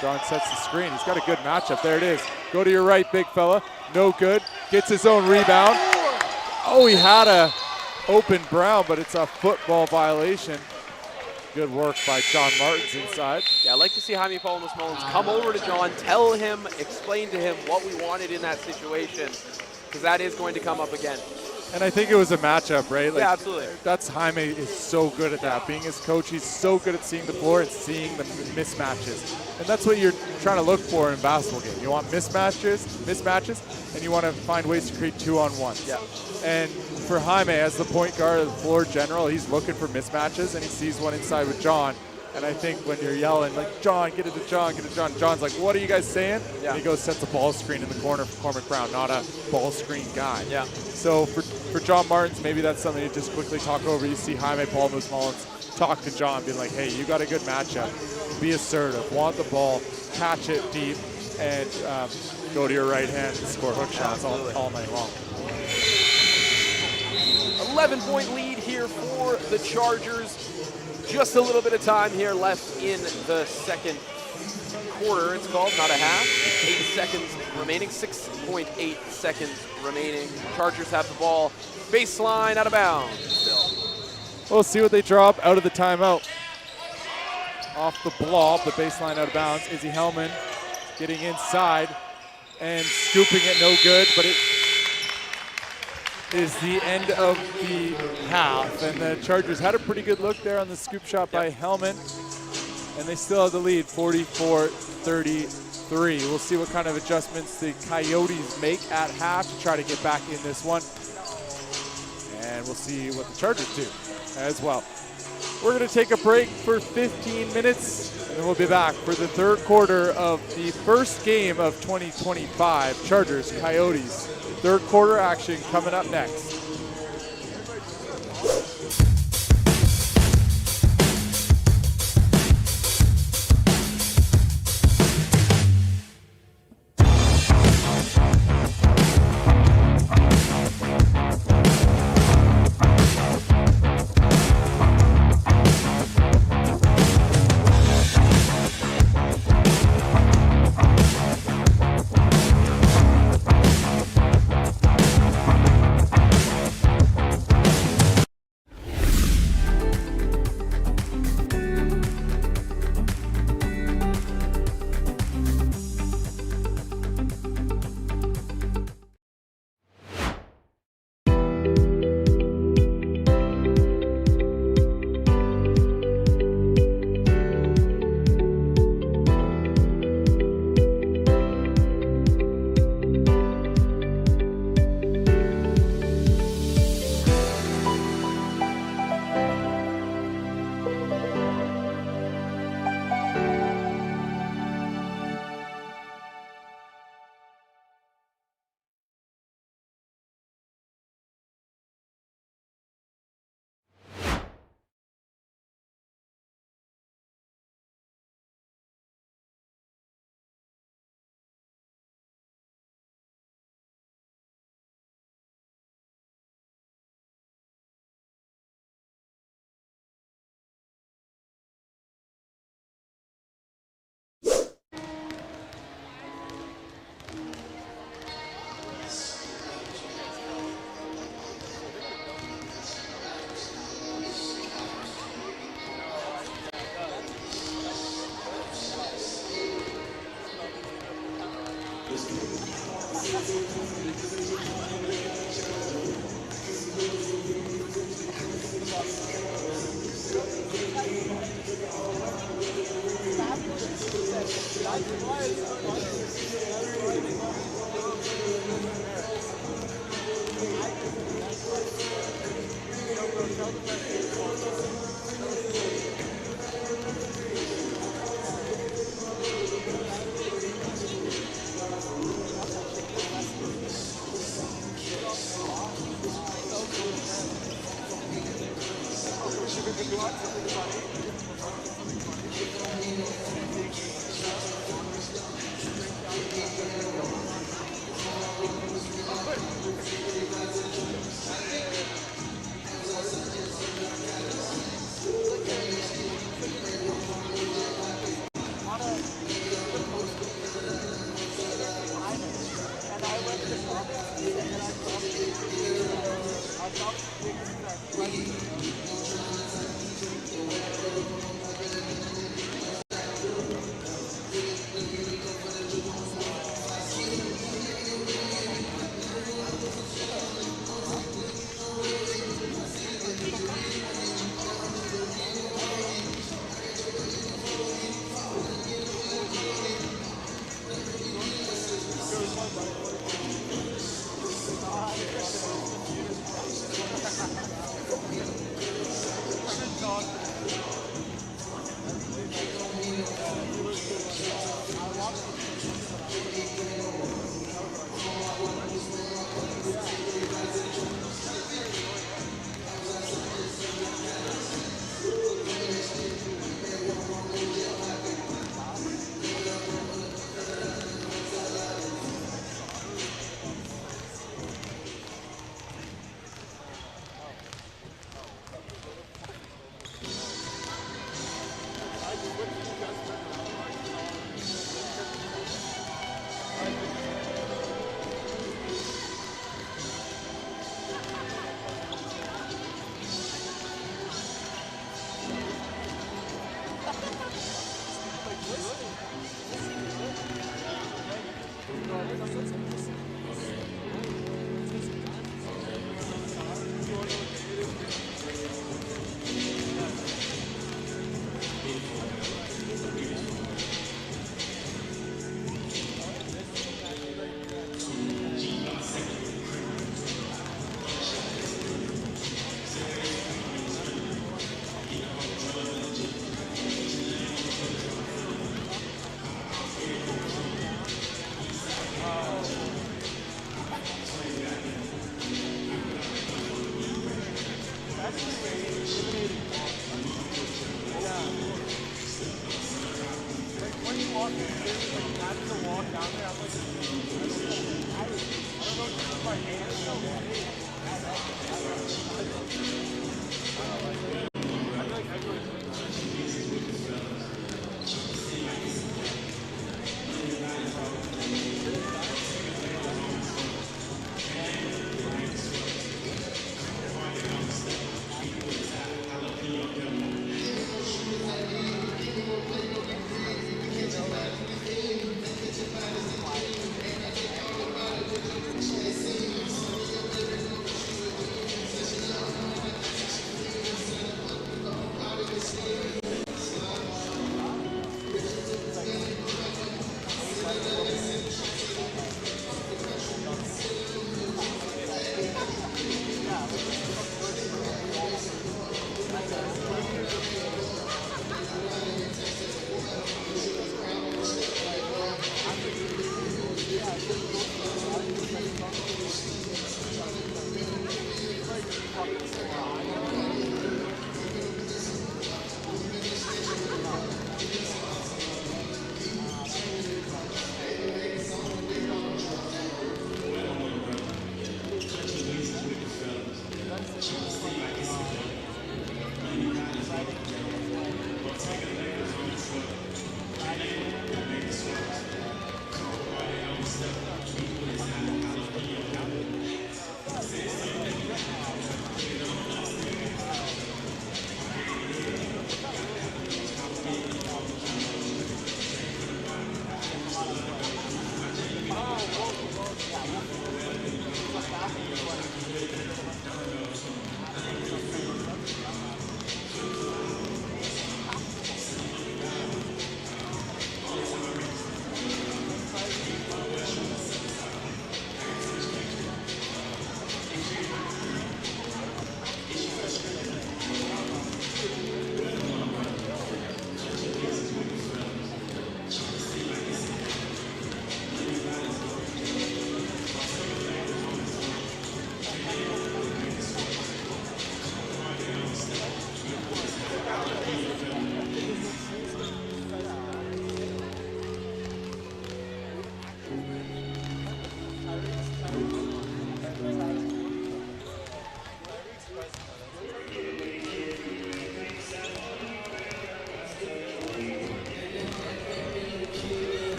John sets the screen. He's got a good matchup. There it is. Go to your right, big fella. No good. Gets his own rebound. Oh, he had a open Brown, but it's a football violation. Good work by John Martins inside. Yeah, I'd like to see Jaime Palmas Mullins come over to John, tell him, explain to him what we wanted in that situation, because that is going to come up again. And I think it was a matchup, right? Yeah, absolutely. That's Jaime is so good at that. Being his coach, he's so good at seeing the floor and seeing the mismatches. And that's what you're trying to look for in a basketball game. You want mismatches, and you want to find ways to create 2-on-1s. Yeah. And for Jaime, as the point guard of the floor general, he's looking for mismatches, and he sees one inside with John. And I think when you're yelling, like, John, get it to John, get it to John, John's like, what are you guys saying? Yeah. And he goes, sets a ball screen in the corner for Cormac Brown, not a ball screen guy. Yeah. So for John Martins, maybe that's something you just quickly talk over. You see Jaime Palmas Mullins talk to John, be like, hey, you got a good matchup. Be assertive, want the ball, catch it deep, and go to your right hand and score hook shots all night long. 11-point lead here for the Chargers. Just a little bit of time here left in the second quarter. It's called, not a half. 8 seconds remaining, 6.8 seconds remaining. Chargers have the ball. Baseline out of bounds still. We'll see what they drop out of the timeout. Off the blob, the baseline out of bounds. Izzy Hellman getting inside and scooping it, no good, but it is the end of the half. And the Chargers had a pretty good look there on the scoop shot by Hellman, and they still have the lead, 44-33. We'll see what kind of adjustments the Coyotes make at half to try to get back in this one. And we'll see what the Chargers do as well. We're going to take a break for 15 minutes, and then we'll be back for the third quarter of the first game of 2025. Chargers, Coyotes. Third quarter action coming up next.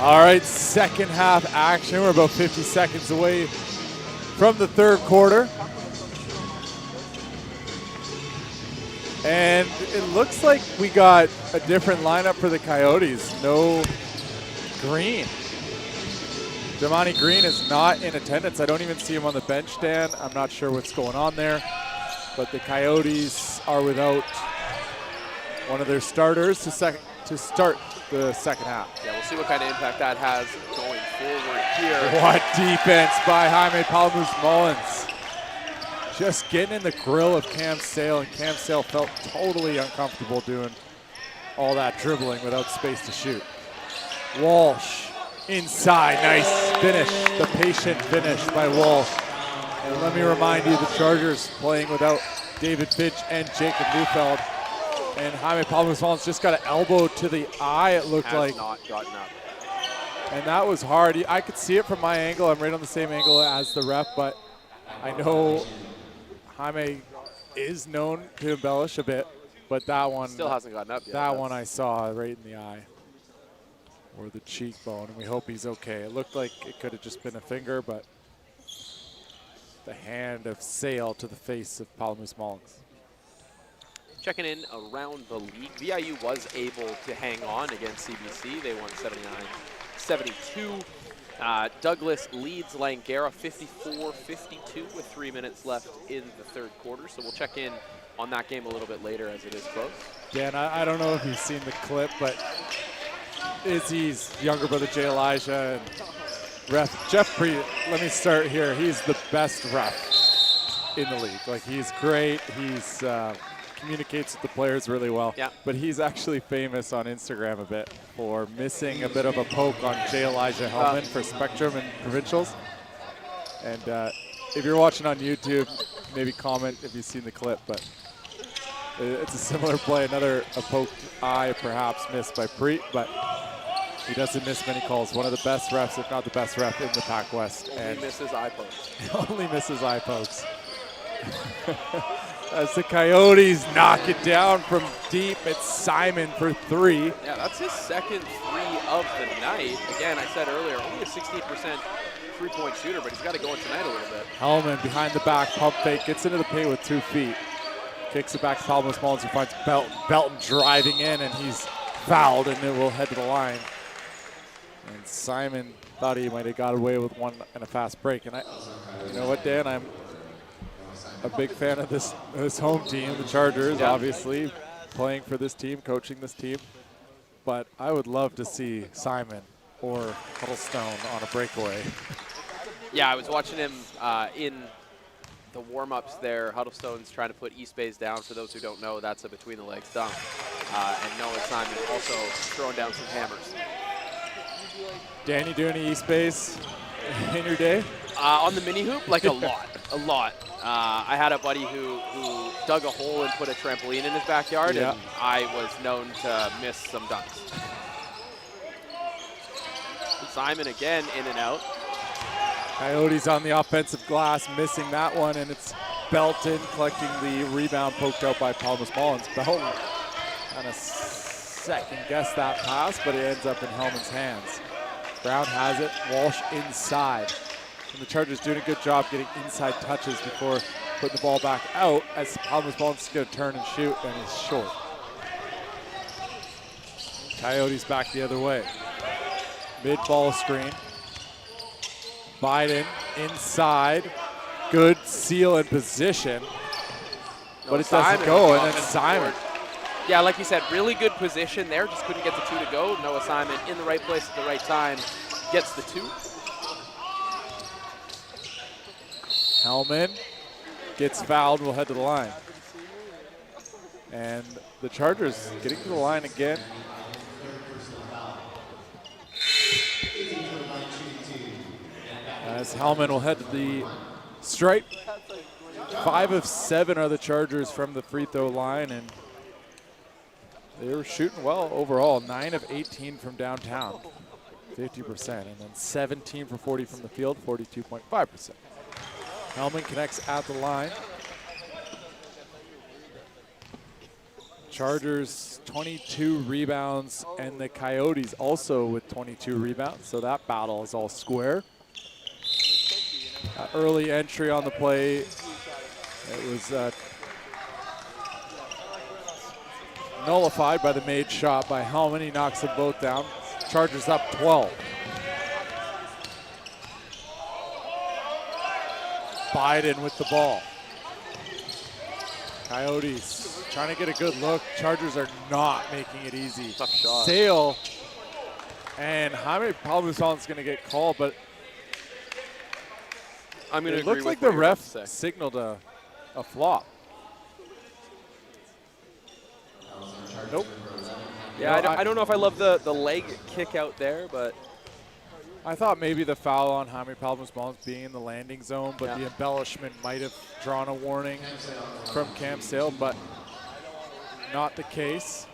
All right, second half action. We're about 50 seconds away from the third quarter. And it looks like we got a different lineup for the Coyotes. No Green. Damani Green is not in attendance. I don't even see him on the bench, Dan. I'm not sure what's going on there. But the Coyotes are without one of their starters to start the second half. Yeah, we'll see what kind of impact that has going forward here. What defense by Jaime Palamus-Mullins. Just getting in the grill of Cam Sale, and Cam Sale felt totally uncomfortable doing all that dribbling without space to shoot. Walsh inside, nice finish, the patient finish by Walsh. And let me remind you, the Chargers playing without David Fitch and Jacob Neufeld. And Jaime Palamus-Mullins just got an elbow to the eye, it looked like. Has not gotten up. And that was hard. I could see it from my angle. I'm right on the same angle as the ref, but I know Jaime is known to embellish a bit, but that one Still hasn't gotten up yet. That one I saw right in the eye or the cheekbone, and we hope he's okay. It looked like it could have just been a finger, but the hand of Sale to the face of Palamus-Mullins. Checking in around the league, VIU was able to hang on against CBC. They won 79-72. Douglas leads Langara 54-52 with 3 minutes left in the third quarter. So we'll check in on that game a little bit later as it is close. Dan, I don't know if you've seen the clip, but Izzy's younger brother Jay Elijah and ref Jeff Preet, let me start here. He's the best ref in the league. Like, he's great. He's communicates with the players really well. Yeah. But he's actually famous on Instagram a bit for missing a bit of a poke on Jay Elijah Hellman for Spectrum and Provincials. And if you're watching on YouTube, maybe comment if you've seen the clip, but it's a similar play. Another a poked eye perhaps missed by Preet, but he doesn't miss many calls. One of the best refs, if not the best ref in the PACWEST. Only misses eye pokes. Only misses eye pokes. As the Coyotes knock it down from deep, it's Simon for three. Yeah, that's his second three of the night. Again, I said earlier, only a 68% three-point shooter, but he's got to go in tonight a little bit. Hellman behind the back, pump fake, gets into the paint with 2 feet. Kicks it back to Palamus-Mullins, who finds Belton. Belton driving in, and he's fouled, and it will head to the line. And Simon thought he might have got away with one and a fast break. And you know what, Dan? I'm a big fan of this home team, the Chargers, obviously, playing for this team, coaching this team. But I would love to see Simon or Huddlestone on a breakaway. Yeah, I was watching him in the warm-ups there. Huddlestone's trying to put East Bay's down. For those who don't know, that's a between-the-legs dunk. And Noah Simon also throwing down some hammers. Dan, you do any East Bays in your day? On the mini hoop, like a lot. I had a buddy who dug a hole and put a trampoline in his backyard, and I was known to miss some dunks. Simon again in and out. Coyotes on the offensive glass, missing that one, and it's Belton collecting the rebound poked out by Palamus-Mullins. Belton kind of second-guessed that pass, but it ends up in Hellman's hands. Brown has it, Walsh inside. And the Chargers doing a good job getting inside touches before putting the ball back out, as Palamus-Mullins is going to turn and shoot, and he's short. Coyotes back the other way. Mid-ball screen. Biden inside. Good seal and position. But it doesn't go, and then Simon. Yeah, like you said, really good position there. Just couldn't get the two to go. Noah Simon in the right place at the right time gets the two. Hellman gets fouled, will head to the line. And the Chargers getting to the line again. As Hellman will head to the stripe. 5 of 7 are the Chargers from the free throw line, and they were shooting well overall. 9 of 18 from downtown, 50%, and then 17 for 40 from the field, 42.5%. Hellman connects at the line. Chargers 22 rebounds, and the Coyotes also with 22 rebounds, so that battle is all square. Early entry on the play. It was nullified by the made shot by Hellman. He knocks them both down. Chargers up 12. Biden with the ball. Coyotes trying to get a good look. Chargers are not making it easy. Tough shot. Sale and Jaime Palamus-Mullins is going to get called, but I'm going to It agree looks with like what the you're about ref to say. signaled a flop. Nope. Yeah, No, I don't know if I love the leg kick out there, but I thought maybe the foul on Jaime Palmas being in the landing zone, but Yeah. the embellishment might have drawn a warning from Cam Sale, but not the case.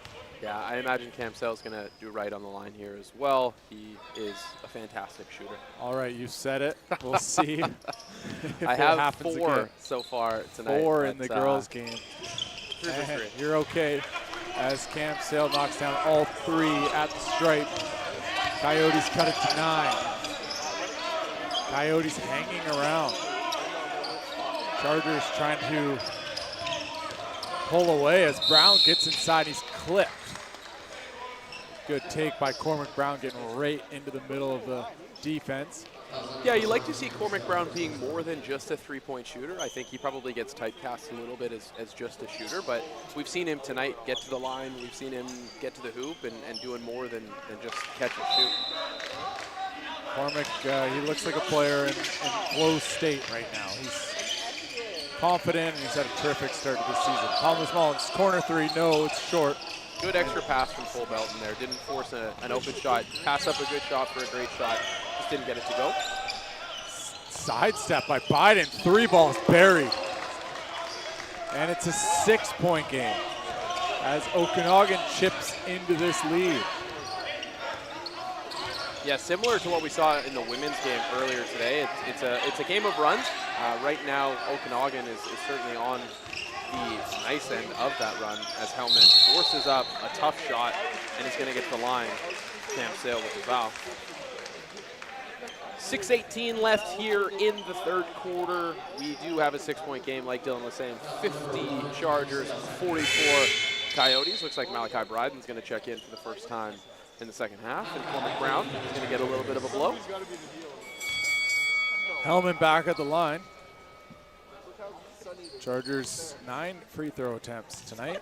yeah, I imagine Cam Sale's going to do right on the line here as well. He is a fantastic shooter. All right, you said it. We'll see if I it have happens 4 again. so far tonight. 4 in That's, the girls' game. 3 for And 3. you're okay as Cam Sale knocks down all 3 at the stripe. Coyotes cut it to 9. Coyotes hanging around. Chargers trying to pull away as Brown gets inside. He's clipped. Good take by Cormac Brown, getting right into the middle of the defense. Yeah, you like to see Cormac Brown being more than just a three-point shooter. I think he probably gets typecast a little bit as just a shooter, but we've seen him tonight get to the line. We've seen him get to the hoop and doing more than just catch and shoot. Cormac, he looks like a player in flow state right now. He's confident, and he's had a terrific start to the season. Palmas Mullins, corner 3, no, it's short. Good extra pass from Cole Belton there. Didn't force an open shot. Pass up a good shot for a great shot. Just didn't get it to go. Sidestep by Biden, 3 balls buried. And it's a 6-point game as Okanagan chips into this lead. Yeah, similar to what we saw in the women's game earlier today. It's a game of runs. Right now, Okanagan is certainly on the nice end of that run as Hellman forces up a tough shot and is going to get to the line. Cam Sale with the foul. 6:18 left here in the third quarter. We do have a 6-point game, like Dylan was saying. 50 Chargers, 44 Coyotes. Looks like Malachi Bryden's going to check in for the first time in the second half, and Cormac Brown is going to get a little bit of a blow. Hellman back at the line. Chargers 9 free throw attempts tonight.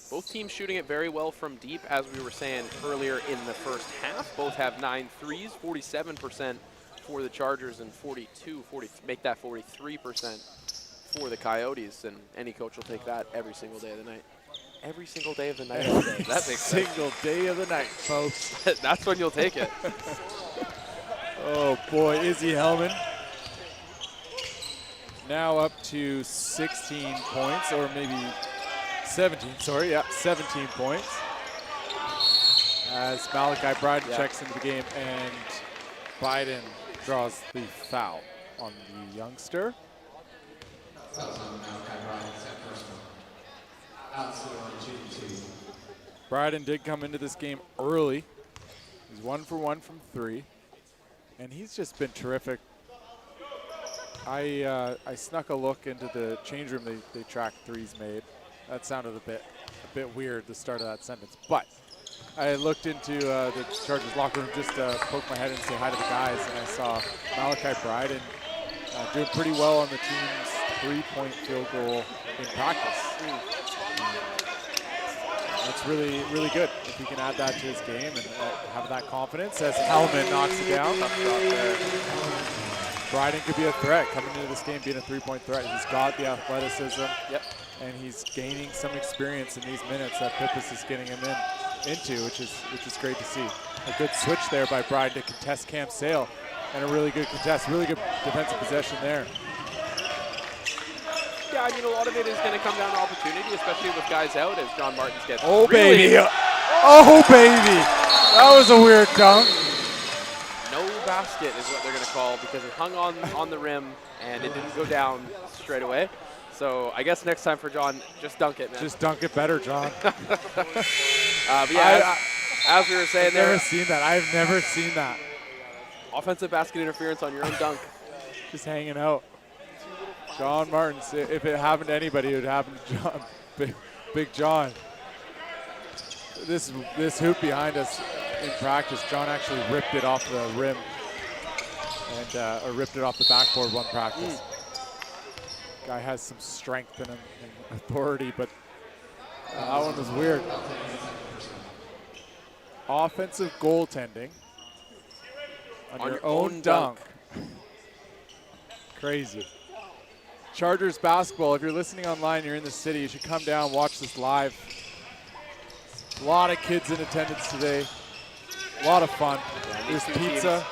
Both teams shooting it very well from deep, as we were saying earlier in the first half. Both have 9 threes, 47% for the Chargers and 40, make that 43% for the Coyotes. And any coach will take that every single day of the night. Every single day of the night. That makes sense. Single day of the night, folks. That's when you'll take it. Oh boy, Izzy Hellman. Now up to 16 points, or maybe 17, sorry, yeah, 17 points. As Malachi Bryden checks into the game and Biden draws the foul on the youngster. Bryden did come into this game early. He's 1 for 1 from 3, and he's just been terrific. I snuck a look into the change room. They tracked threes made. That sounded a bit weird, the start of that sentence. But I looked into the Chargers locker room just to poke my head and say hi to the guys, and I saw Malachi Bryden doing pretty well on the team's 3-point field goal in practice. That's really, really good if he can add that to his game and have that confidence as Hellman knocks it down. Tough shot there. Bryden could be a threat coming into this game, being a 3-point threat. He's got the athleticism, and he's gaining some experience in these minutes that Pippas is getting him into, which is great to see. A good switch there by Bryden to contest Cam Sale, and a really good contest, really good defensive possession there. Yeah, I mean, a lot of it is going to come down to opportunity, especially with guys out as John Martins gets Oh, really baby. Oh, baby. That was a weird dunk. No basket is what they're going to call because it hung on the rim and it didn't go down straight away. So I guess next time for John, just dunk it, man. Just dunk it better, John. But yeah, as we were saying there. I've never seen that. I've never seen that. Offensive basket interference on your own dunk. Just hanging out. John Martins, if it happened to anybody, it would happen to John. Big John. This hoop behind us in practice, John actually ripped it off the rim and or ripped it off the backboard one practice. Guy has some strength and authority, but that one was weird. Offensive goaltending on your own dunk. Crazy. Chargers basketball, if you're listening online, you're in the city, you should come down and watch this live. A lot of kids in attendance today. A lot of fun. There's pizza.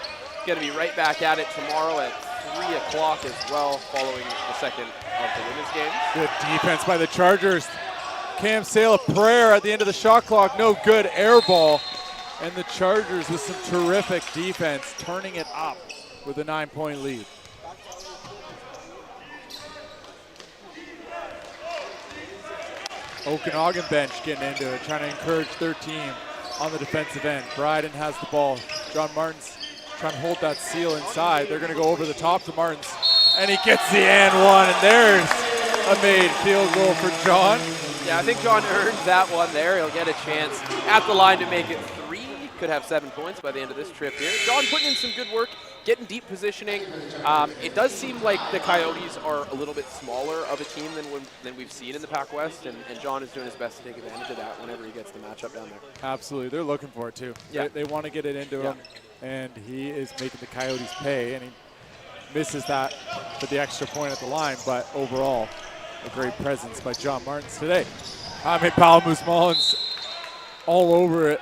Going to be right back at it tomorrow at 3 o'clock as well, following the second of the women's games. Good defense by the Chargers. Cam Sale, a prayer at the end of the shot clock. No good, air ball. And the Chargers with some terrific defense, turning it up with a 9-point lead. Okanagan bench getting into it, trying to encourage their team on the defensive end. Bryden has the ball. John Martins trying to hold that seal inside. They're going to go over the top to Martins. And he gets the and one, and there's a made field goal for John. Yeah, I think John earned that one there. He'll get a chance at the line to make it 3. Could have 7 points by the end of this trip here. John putting in some good work, getting deep positioning. It does seem like the Coyotes are a little bit smaller of a team than we've seen in the PACWEST, and John is doing his best to take advantage of that whenever he gets the matchup down there. Absolutely. They're looking for it, too. Yeah. They want to get it into him, and he is making the Coyotes pay, and he misses that for the extra point at the line, but overall, a great presence by John Martins today. Camosun College all over it.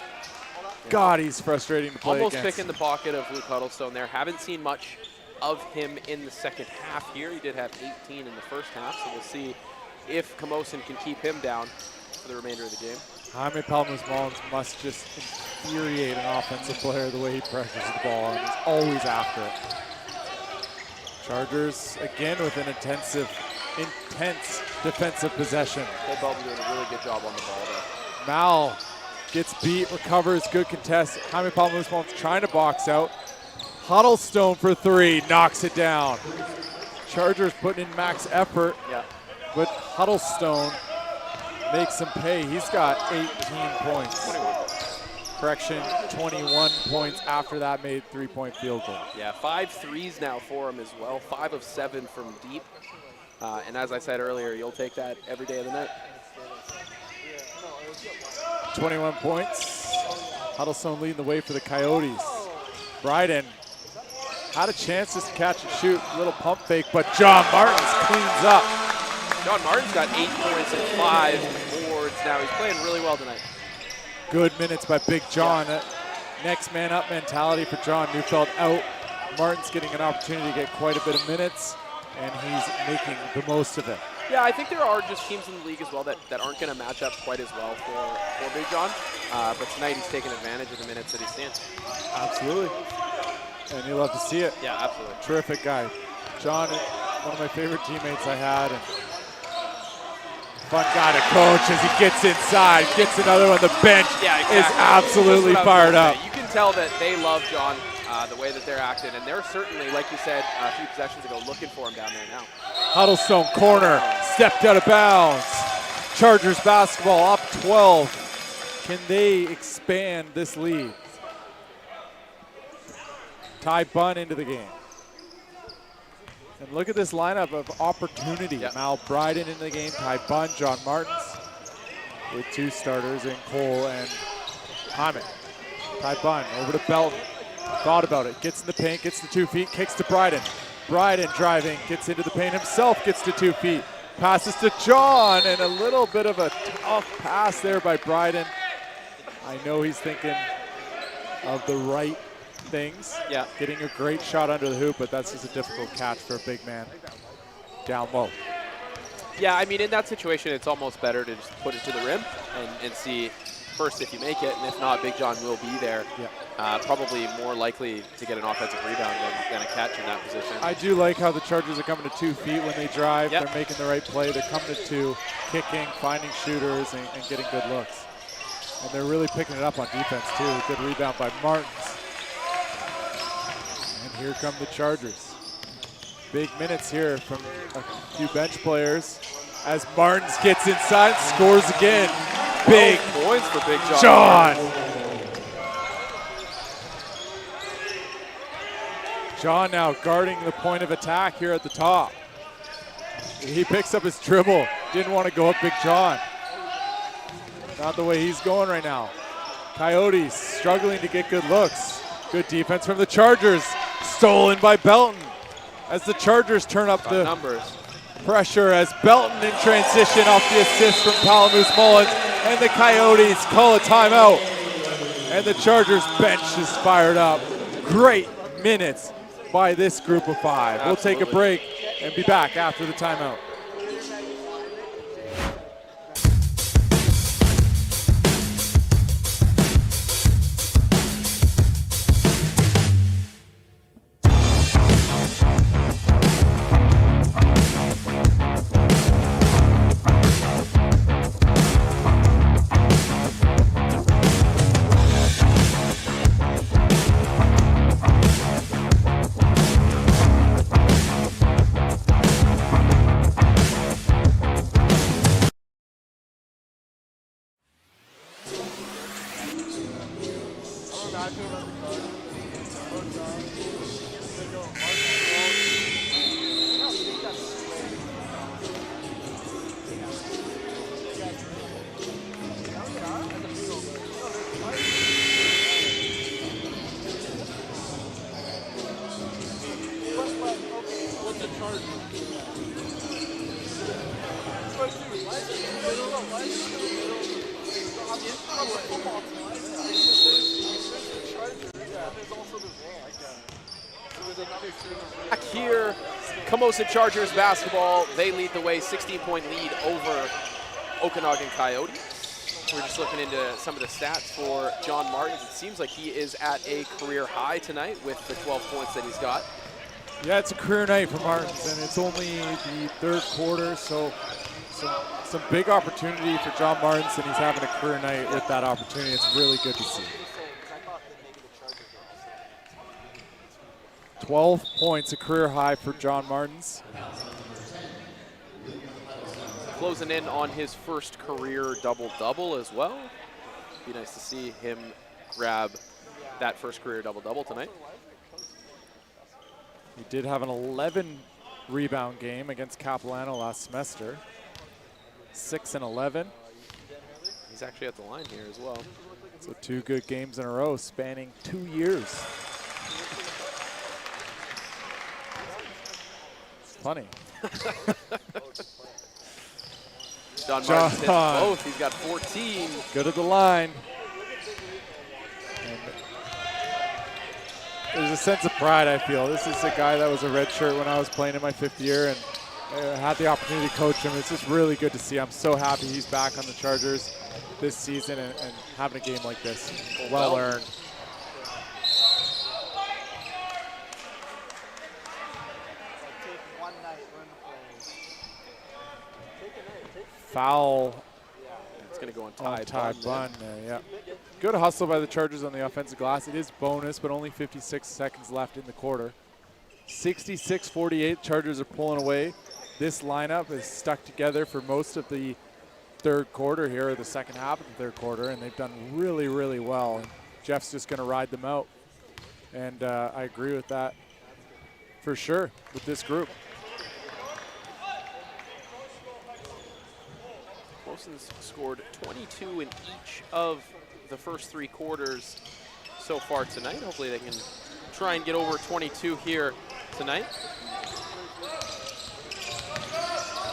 God, he's frustrating to play Almost against. picking the pocket of Luke Huddlestone there. Haven't seen much of him in the second half here. He did have 18 in the first half, so we'll see if Camosun can keep him down for the remainder of the game. Jaime Palmas-Mullins must just infuriate an offensive player the way he pressures the ball, and he's always after it. Chargers, again, with an intense defensive possession. Cole Belton doing a really good job on the ball there. Mal gets beat, recovers, good contest. Jaime Palmas-Mullins trying to box out. Huddlestone for 3, knocks it down. Chargers putting in max effort, but Huddlestone makes him pay. He's got 18 points. 21 points after that made 3-point field goal. Yeah, 5 threes now for him as well. 5 of 7 from deep. And as I said earlier, you'll take that every day of the night. 21 points. Huddlestone leading the way for the Coyotes. Bryden had a chance to catch and shoot. Little pump fake, but John Martins cleans up. John Martins got 8 points and 5 boards now. He's playing really well tonight. Good minutes by Big John. Next man up mentality for John Neufeld out. Martins getting an opportunity to get quite a bit of minutes, and he's making the most of it. Yeah, I think there are just teams in the league as well that aren't going to match up quite as well for Big John. But tonight he's taking advantage of the minutes that he's seeing. Absolutely. And you love to see it. Yeah, absolutely. Terrific guy. John, one of my favorite teammates I had. And fun guy to coach as he gets inside, gets another one. The bench is absolutely fired up. You can tell that they love John, the way that they're acting. And they're certainly, like you said a few possessions ago, looking for him down there now. Huddlestone corner, stepped out of bounds. Chargers basketball up 12. Can they expand this lead? Ty Bunn into the game. And look at this lineup of opportunity. Mal Bryden in the game, Ty Bunn, John Martins, with 2 starters in Cole and Hyman. Ty Bunn over to Belton. Thought about it, gets in the paint, gets to 2 feet, kicks to Bryden. Bryden driving, gets into the paint himself, gets to 2 feet. Passes to John, and a little bit of a tough pass there by Bryden. I know he's thinking of the right things. Yeah. Getting a great shot under the hoop, but that's just a difficult catch for a big man down low. Yeah, I mean, in that situation, it's almost better to just put it to the rim and see first if you make it, and if not, Big John will be there. Probably more likely to get an offensive rebound than a catch in that position. I do like how the Chargers are coming to 2 feet when they drive. They're making the right play. They're coming to 2, kicking, finding shooters, and getting good looks. And they're really picking it up on defense, too. Good rebound by Martins. And here come the Chargers. Big minutes here from a few bench players as Martins gets inside, scores again. Big points for Big John. John now guarding the point of attack here at the top. He picks up his dribble. Didn't want to go up Big John. Not the way he's going right now. Coyotes struggling to get good looks. Good defense from the Chargers. Stolen by Belton. as the Chargers turn up the numbers. pressure as Belton in transition off the assist from Palamoose Mullins, and the Coyotes call a timeout. And the Chargers bench is fired up. Great minutes by this group of 5. We'll take a break and be back after the timeout. Back here, Camosun Chargers basketball. They lead the way, 16-point lead over Okanagan Coyotes. We're just looking into some of the stats for John Martins. It seems like he is at a career high tonight with the 12 points that he's got. Yeah, it's a career night for Martins, and it's only the third quarter, so some big opportunity for John Martins, and he's having a career night with that opportunity. It's really good to see. 12 points, a career high for John Martins. Closing in on his first career double-double as well. Be nice to see him grab that first career double-double tonight. He did have an 11 rebound game against Capilano last semester. 6 and 11. He's actually at the line here as well. So 2 good games in a row spanning 2 years. Funny. John Martins hit both. He's got 14. Good at the line. And there's a sense of pride, I feel. This is a guy that was a red shirt when I was playing in my 5th year, and I had the opportunity to coach him. It's just really good to see. I'm so happy he's back on the Chargers this season and having a game like this. Well earned. Foul. It's going to go on Ty Bunn. Yeah. Good hustle by the Chargers on the offensive glass. It is bonus, but only 56 seconds left in the quarter. 66-48, Chargers are pulling away. This lineup is stuck together for most of the third quarter here, or the second half of the third quarter, and they've done really, really well. And Jeff's just going to ride them out. And I agree with that for sure with this group. Camosun's scored 22 in each of the first 3 quarters so far tonight. Hopefully they can try and get over 22 here tonight.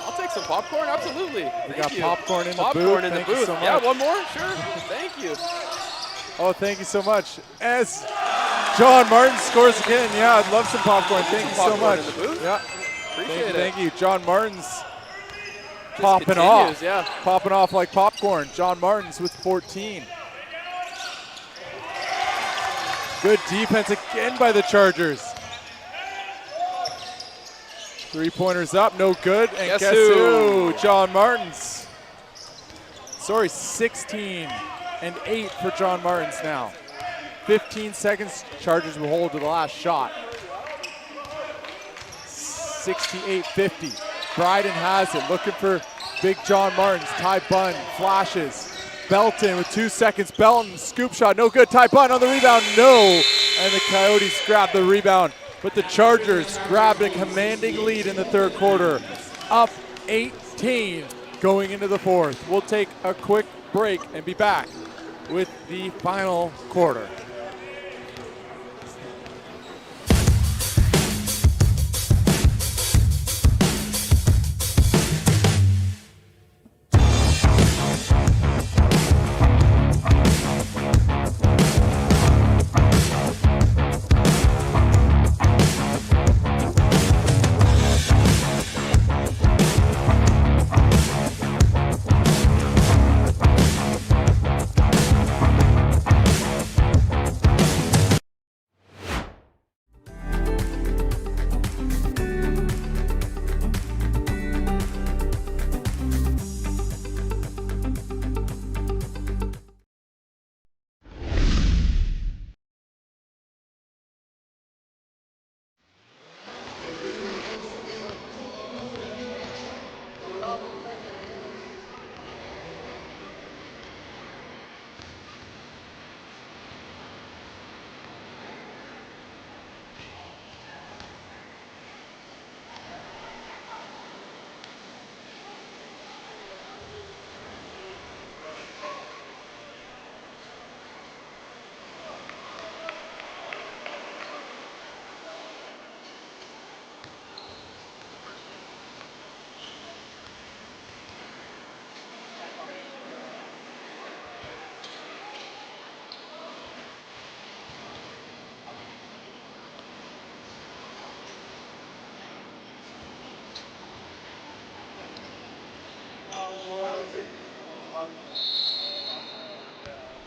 I'll take some popcorn, absolutely. We got popcorn in the booth. Popcorn in the Thank you booth. so much. Yeah, one more? Sure. Thank you. Oh, thank you so much. As John Martin scores again. Yeah, I'd love some popcorn. Thank you so much. In the booth. Yeah. Appreciate it. Thank you. John Martin's Just popping off. Yeah. Popping off like popcorn. John Martins with 14. Good defense again by the Chargers. 3-pointers up, no good. And guess who? John Martins. Sorry, 16 and 8 for John Martins now. 15 seconds, Chargers will hold to the last shot. 68-50. Bryden has it, looking for big John Martins. Ty Bunn flashes. Belton with 2 seconds. Belton, scoop shot, no good. Ty Bunn on the rebound, no. And the Coyotes grab the rebound. But the Chargers grabbed a commanding lead in the third quarter. Up 18 going into the fourth. We'll take a quick break and be back with the final quarter.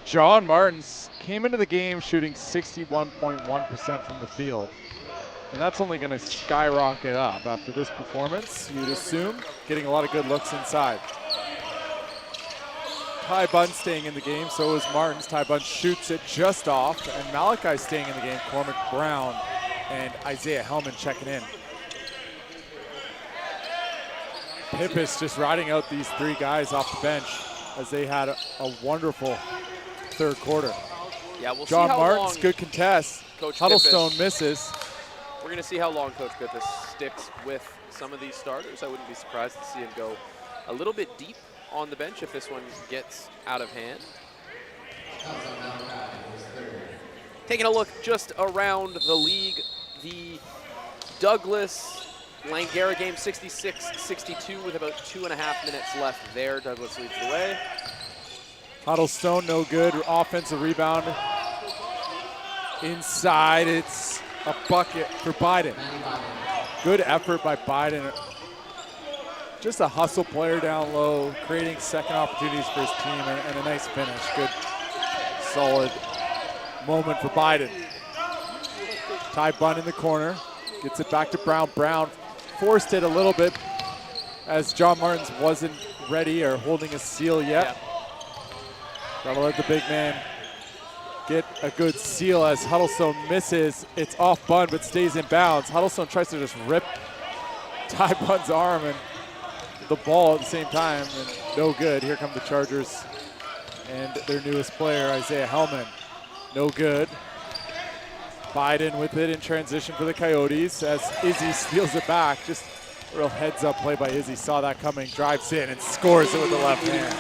John Martins came into the game shooting 61.1% from the field. And that's only going to skyrocket up after this performance, you'd assume, getting a lot of good looks inside. Ty Bunn staying in the game, so is Martins. Ty Bunn shoots it just off, and Malachi staying in the game, Cormac Brown and Isaiah Hellman checking in. Pippis just riding out these three guys off the bench as they had a wonderful third quarter. Yeah, we'll John see how Martins, long good contest. Coach Huddlestone Pippis, misses. we're going to see how long Coach Pippis sticks with some of these starters. I wouldn't be surprised to see him go a little bit deep on the bench if this one gets out of hand. Taking a look just around the league, the Douglas-Langara game 66-62 with about 2.5 minutes left there. Douglas leads the way. Huddlestone, no good. Offensive rebound. Inside, it's a bucket for Biden. Good effort by Biden. Just a hustle player down low, creating second opportunities for his team, and a nice finish. Good, solid moment for Biden. Ty Bunn in the corner, gets it back to Brown. Brown forced it a little bit as John Martins wasn't ready or holding a seal yet. Yeah. Gotta let the big man get a good seal as Huddlestone misses. It's off Bunn, but stays in bounds. Huddlestone tries to just rip Ty Bunn's arm and the ball at the same time, and no good. Here come the Chargers and their newest player, Isaiah Hellman. No good. Biden with it in transition for the Coyotes as Izzy steals it back. Just a real heads-up play by Izzy. Saw that coming, drives in, and scores it with the left hand.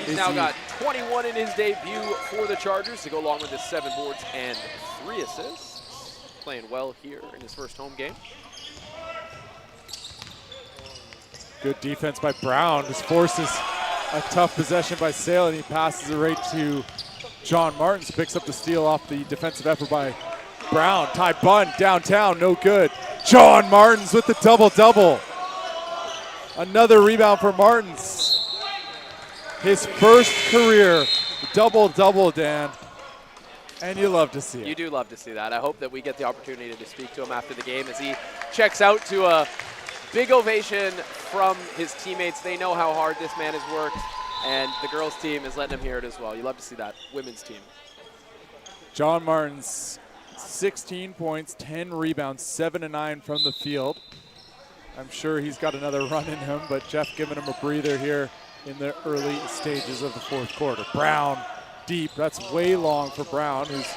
He's now got 21 in his debut for the Chargers to go along with his 7 boards and 3 assists. Playing well here in his first home game. Good defense by Brown. Just forces a tough possession by Sale, and he passes it right to John Martins. Picks up the steal off the defensive effort by Brown. Ty Bunn downtown, no good. John Martins with the double-double. Another rebound for Martins. His first career double-double, Dan. And you love to see it. You do love to see that. I hope that we get the opportunity to speak to him after the game as he checks out to a big ovation from his teammates. They know how hard this man has worked, and the girls' team is letting him hear it as well. You love to see that, women's team. John Martins, 16 points, 10 rebounds, 7 and 9 from the field. I'm sure he's got another run in him, but Jeff giving him a breather here in the early stages of the fourth quarter. Brown deep, that's way long for Brown, who's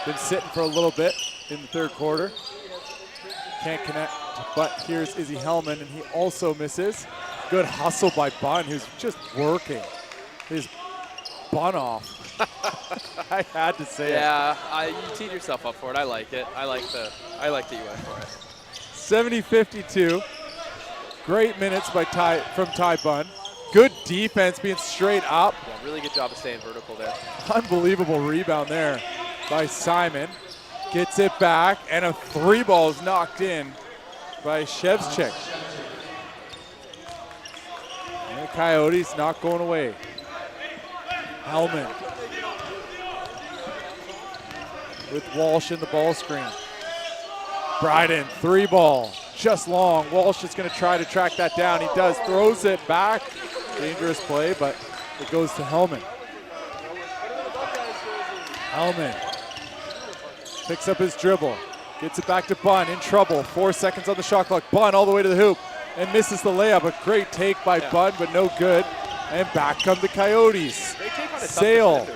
been sitting for a little bit in the third quarter. Can't connect, but here's Izzy Hellman, and he also misses. Good hustle by Bunn, who's just working his bun off. I had to say it. Yeah, you teed yourself up for it. I like it. I like that you went for it. 70-52. Great minutes by from Ty Bunn. Good defense, being straight up. Yeah, really good job of staying vertical there. Unbelievable rebound there by Simon. Gets it back, and a 3-ball is knocked in by Shevchik. And the Coyotes not going away. Hellman with Walsh in the ball screen. Bryden, 3-ball, just long. Walsh is going to try to track that down. He does, throws it back. Dangerous play, but it goes to Hellman. Hellman picks up his dribble, gets it back to Bunn, in trouble. 4 seconds on the shot clock. Bunn all the way to the hoop and misses the layup. A great take by Bunn, but no good. And back come the Coyotes. Sale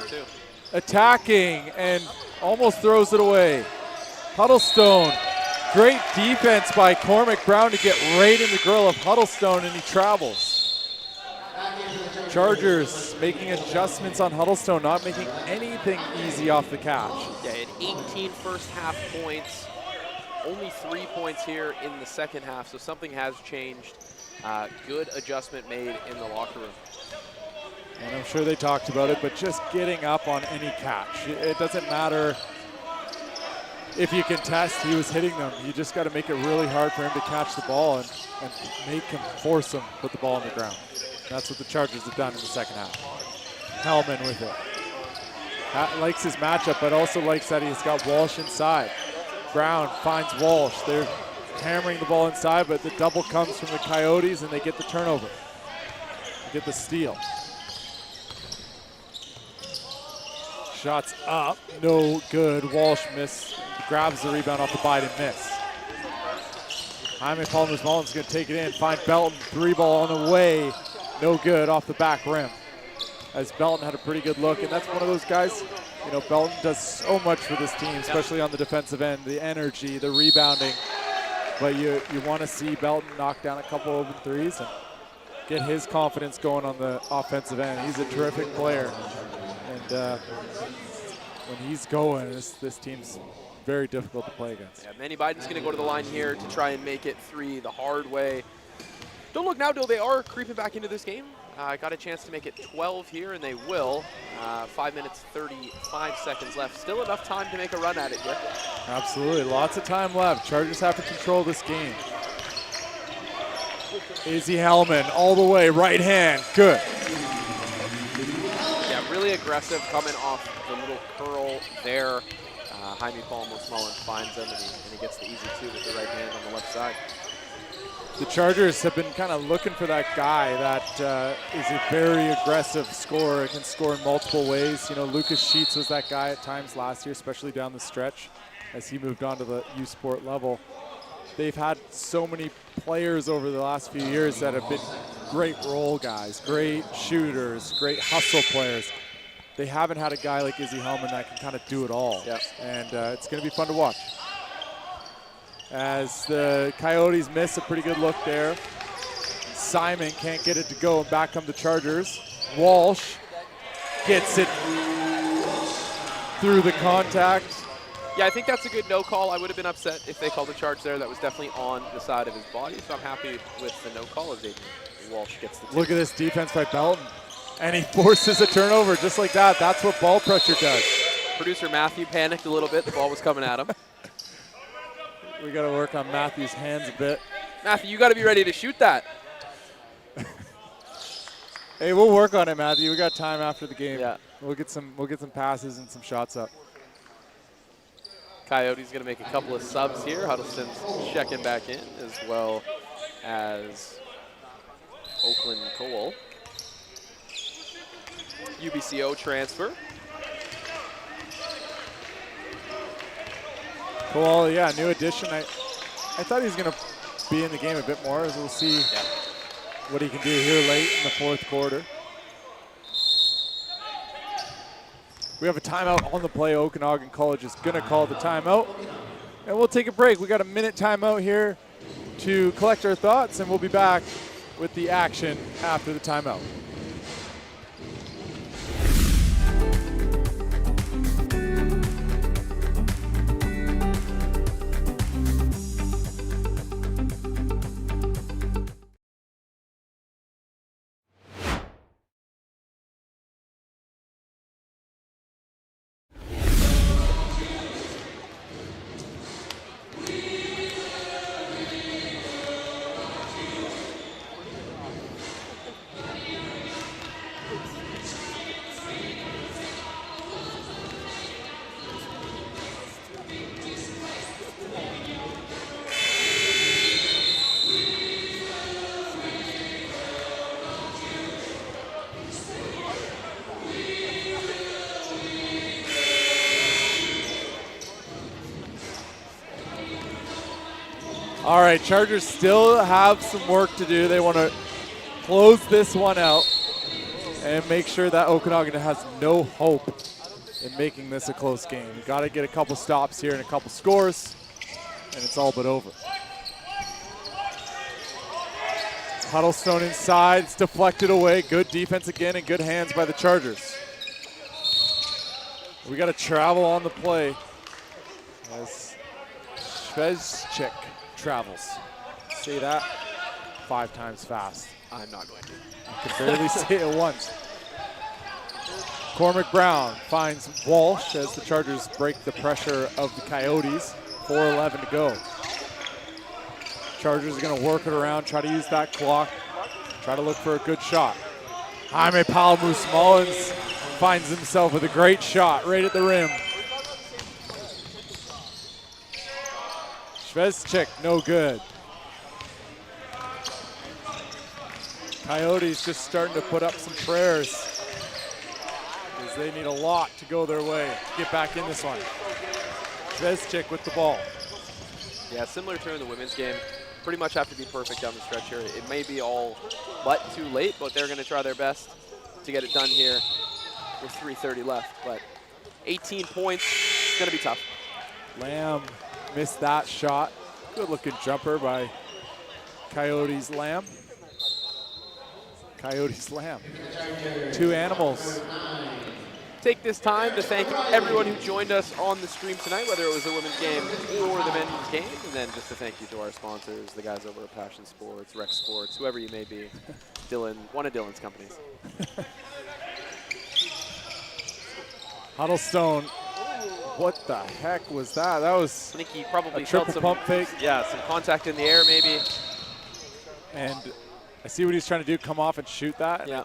attacking and almost throws it away. Huddlestone, great defense by Cormac Brown to get right in the grill of Huddlestone, and he travels. Chargers making adjustments on Huddlestone, not making anything easy off the catch. Yeah, he had 18 first half points, only 3 points here in the second half, so something has changed. Good adjustment made in the locker room. And I'm sure they talked about it, but just getting up on any catch. It doesn't matter if you contest, he was hitting them. You just got to make it really hard for him to catch the ball and make him, force him, put the ball on the ground. That's what the Chargers have done in the second half. Hellman with it. Likes his matchup, but also likes that he's got Walsh inside. Brown finds Walsh. They're hammering the ball inside, but the double comes from the Coyotes, and they get the turnover. They get the steal. Shots up, no good. Walsh grabs the rebound off the Biden miss. Jaime Palmas-Mullins going to take it in, find Belton, 3-ball on the way. No good, off the back rim. As Belton had a pretty good look, and that's one of those guys, you know, Belton does so much for this team, especially on the defensive end, the energy, the rebounding. But you want to see Belton knock down a couple open threes and get his confidence going on the offensive end. He's a terrific player. And when he's going, this team's very difficult to play against. Yeah, Manny Biden's going to go to the line here to try and make it 3 the hard way. Don't look now, Dill, they are creeping back into this game. Got a chance to make it 12 here, and they will. 5 minutes, 35 seconds left. Still enough time to make a run at it here. Absolutely, lots of time left. Chargers have to control this game. Izzy Hellman all the way, right hand, good. Yeah, really aggressive coming off the little curl there. Jaime Palmas-Mullins finds him, and he gets the easy 2 with the right hand on the left side. The Chargers have been kind of looking for that guy that is a very aggressive scorer, can score in multiple ways. You know, Lucas Sheets was that guy at times last year, especially down the stretch as he moved on to the U Sport level. They've had so many players over the last few years that have been great role guys, great shooters, great hustle players. They haven't had a guy like Izzy Hellman that can kind of do it all. Yep. And it's going to be fun to watch. As the Coyotes miss a pretty good look there. Simon can't get it to go, and back come the Chargers. Walsh gets it through the contact. Yeah, I think that's a good no call. I would have been upset if they called a charge there. That was definitely on the side of his body, so I'm happy with the no call as Walsh gets the 2. Look at this defense by Belton. And he forces a turnover just like that. That's what ball pressure does. Producer Matthew panicked a little bit. The ball was coming at him. We got to work on Matthew's hands a bit. Matthew, you got to be ready to shoot that. Hey, we'll work on it, Matthew. We got time after the game. Yeah. We'll get some passes and some shots up. Coyotes going to make a couple of subs here. Huddleston's checking back in, as well as Oakland Cole. UBCO transfer. Cool, yeah, new addition. I thought he was going to be in the game a bit more, as we'll see what he can do here late in the 4th quarter. We have a timeout on the play. Okanagan College is going to call the timeout. And we'll take a break. We got a minute timeout here to collect our thoughts, and we'll be back with the action after the timeout. All right, Chargers still have some work to do. They want to close this one out and make sure that Okanagan has no hope in making this a close game. You got to get a couple stops here and a couple scores, and it's all but over. Huddlestone inside, it's deflected away. Good defense again and good hands by the Chargers. We got to travel on the play as Shvezchik travels. Say that 5 times fast. I'm not going to. I can barely say it once. Cormac Brown finds Walsh as the Chargers break the pressure of the Coyotes. 4:11 to go. Chargers are going to work it around, try to use that clock, try to look for a good shot. Jaime Palmas-Mullins finds himself with a great shot right at the rim. Shvezchik, no good. Coyotes just starting to put up some prayers because they need a lot to go their way to get back in this one. Shvezchik with the ball. Yeah, similar to in the women's game. Pretty much have to be perfect down the stretch here. It may be all but too late, but they're going to try their best to get it done here with 3:30 left. But 18 points, it's going to be tough. Lamb missed that shot. Good looking jumper by Coyotes Lamb. Coyotes Lamb. Two animals. Take this time to thank everyone who joined us on the stream tonight, whether it was the women's game or the men's game, and then just a thank you to our sponsors, the guys over at Passion Sports, Rec Sports, whoever you may be. Dylan, one of Dylan's companies. Huddlestone. What the heck was that? That was I think he probably a felt triple some pump fake. Yeah, some contact in the air maybe. And I see what he's trying to do, come off and shoot that. Yeah.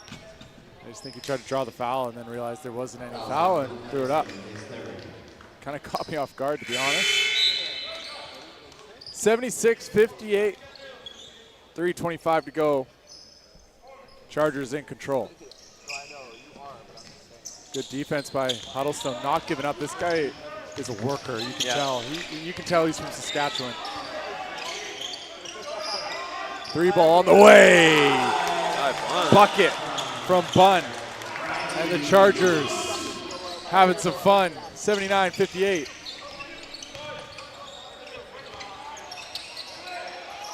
I just think he tried to draw the foul and then realized there wasn't any foul and threw it up. Kind of caught me off guard, to be honest. 76-58. 3:25 to go. Chargers in control. Good defense by Huddlestone, not giving up. This guy is a worker. You can tell. You can tell he's from Saskatchewan. Three ball on the way. Bucket from Bunn. And the Chargers having some fun. 79-58.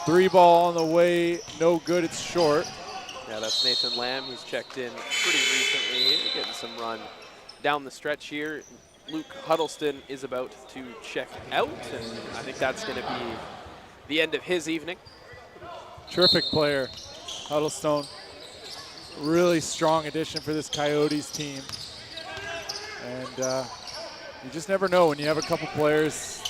Three ball on the way. No good. It's short. Yeah, that's Nathan Lamb, who's checked in pretty recently here, getting some run down the stretch here. Luke Huddleston is about to check out, and I think that's going to be the end of his evening. Terrific player, Huddlestone. Really strong addition for this Coyotes team. And you just never know when you have a couple players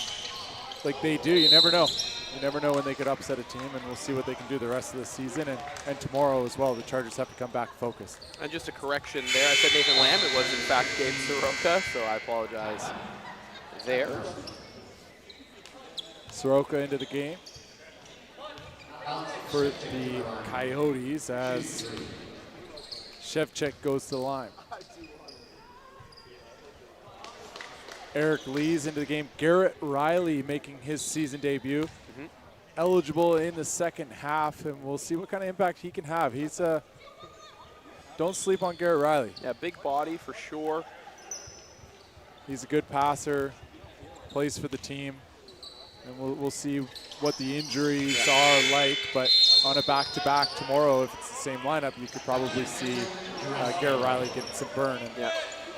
like they do. You never know. You never know when they could upset a team, and we'll see what they can do the rest of the season and tomorrow as well. The Chargers have to come back focused. And just a correction there. I said Nathan Lamb. It was, in fact, Gabe Soroka, so I apologize there. Soroka into the game for the Coyotes as Shevchik goes to the line. Eric Lee's into the game. Garrett Riley making his season debut. Eligible in the second half, and we'll see what kind of impact he can have. He's don't sleep on Garrett Riley. Yeah, big body for sure. He's a good passer, plays for the team, and we'll see what the injuries are like. But on a back-to-back tomorrow, if it's the same lineup, you could probably see Garrett Riley getting some burn, and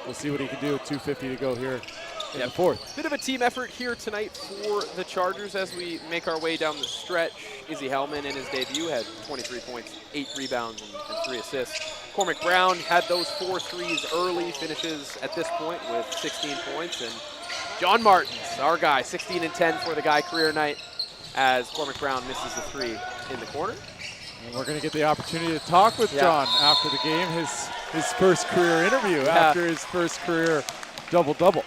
we'll see what he can do with 2:50 to go here. In the fourth. Bit of a team effort here tonight for the Chargers as we make our way down the stretch. Izzy Hellman in his debut had 23 points, 8 rebounds, and 3 assists. Cormac Brown had those 4 threes early, finishes at this point with 16 points. And John Martins, our guy, 16 and 10 for the guy career night as Cormac Brown misses the 3 in the corner. And we're going to get the opportunity to talk with John after the game, his first career interview after his first career double-double.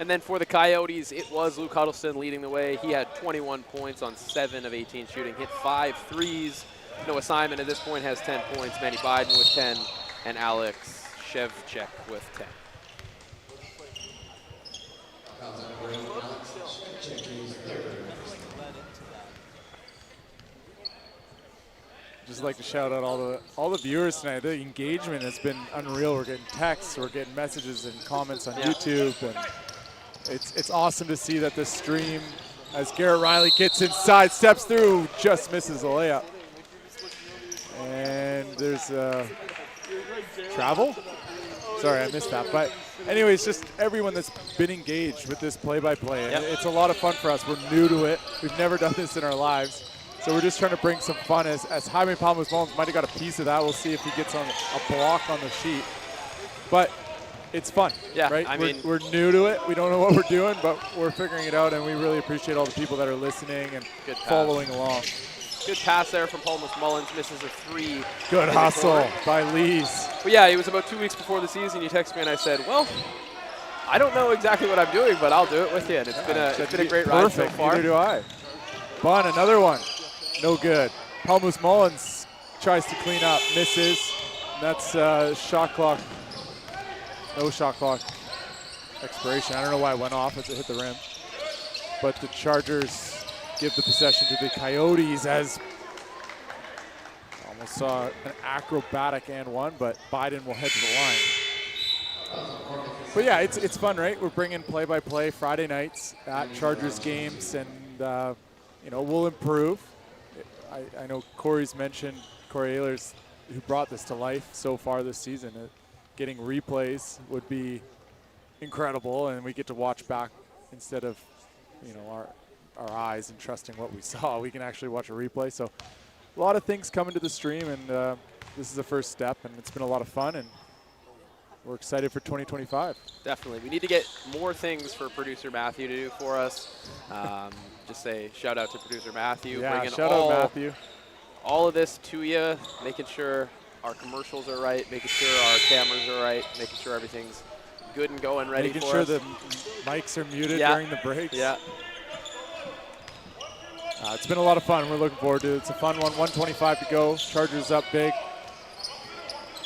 And then for the Coyotes, it was Luke Huddleston leading the way. He had 21 points on 7 of 18 shooting, hit 5 threes. Noah Simon at this point has 10 points, Manny Biden with 10, and Alex Shevchik with 10. Just like to shout out all the viewers tonight. The engagement has been unreal. We're getting texts, we're getting messages and comments on YouTube, and it's awesome to see that this stream, as Garrett Riley gets inside, steps through, just misses a layup. And there's travel? Sorry, I missed that. But anyways, just everyone that's been engaged with this play-by-play. And it's a lot of fun for us. We're new to it. We've never done this in our lives. So we're just trying to bring some fun as Jaime Palmas-Mullins might have got a piece of that. We'll see if he gets on a block on the sheet. But it's fun, right? I mean, we're new to it. We don't know what we're doing, but we're figuring it out, and we really appreciate all the people that are listening and following along. Good pass there from Palmas Mullins, misses a 3. Good hustle by Lees. But yeah, it was about 2 weeks before the season. You texted me and I said, well, I don't know exactly what I'm doing, but I'll do it with you. And it's been a great ride so far. Neither do I. Bun, another one. No good. Palmas Mullins tries to clean up, misses. That's shot clock. No shot clock expiration. I don't know why it went off as it hit the rim. But the Chargers give the possession to the Coyotes as almost saw an acrobatic and one, but Biden will head to the line. But yeah, it's fun, right? We're bringing play-by-play Friday nights at Chargers games, and we'll improve. I know Corey's mentioned, Corey Ehlers, who brought this to life so far this season. Getting replays would be incredible, and we get to watch back instead of our eyes and trusting what we saw. We can actually watch a replay. So a lot of things coming to the stream, and this is the first step, and it's been a lot of fun, and we're excited for 2025. Definitely. We need to get more things for producer Matthew to do for us. Just say shout out to producer Matthew. Yeah, bringing shout out Matthew. All of this to you, making sure our commercials are right, making sure our cameras are right, making sure everything's good and going, ready making for us. Making sure the mics are muted during the breaks. Yeah. It's been a lot of fun. We're looking forward to it. It's a fun one. 1:25 to go. Chargers up big.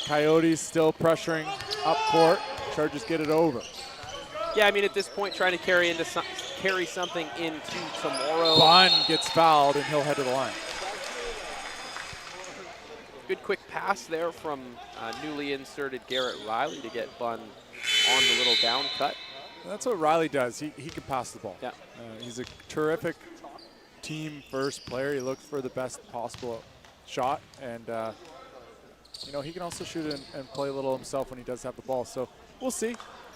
Coyotes still pressuring up court. Chargers get it over. Yeah, I mean, at this point, trying to carry something into tomorrow. Bun gets fouled, and he'll head to the line. Good quick pass there from newly inserted Garrett Riley to get Bun on the little down cut. That's what Riley does. He can pass the ball. Yeah. He's a terrific team first player. He looks for the best possible shot, and he can also shoot and play a little himself when he does have the ball. So we'll see.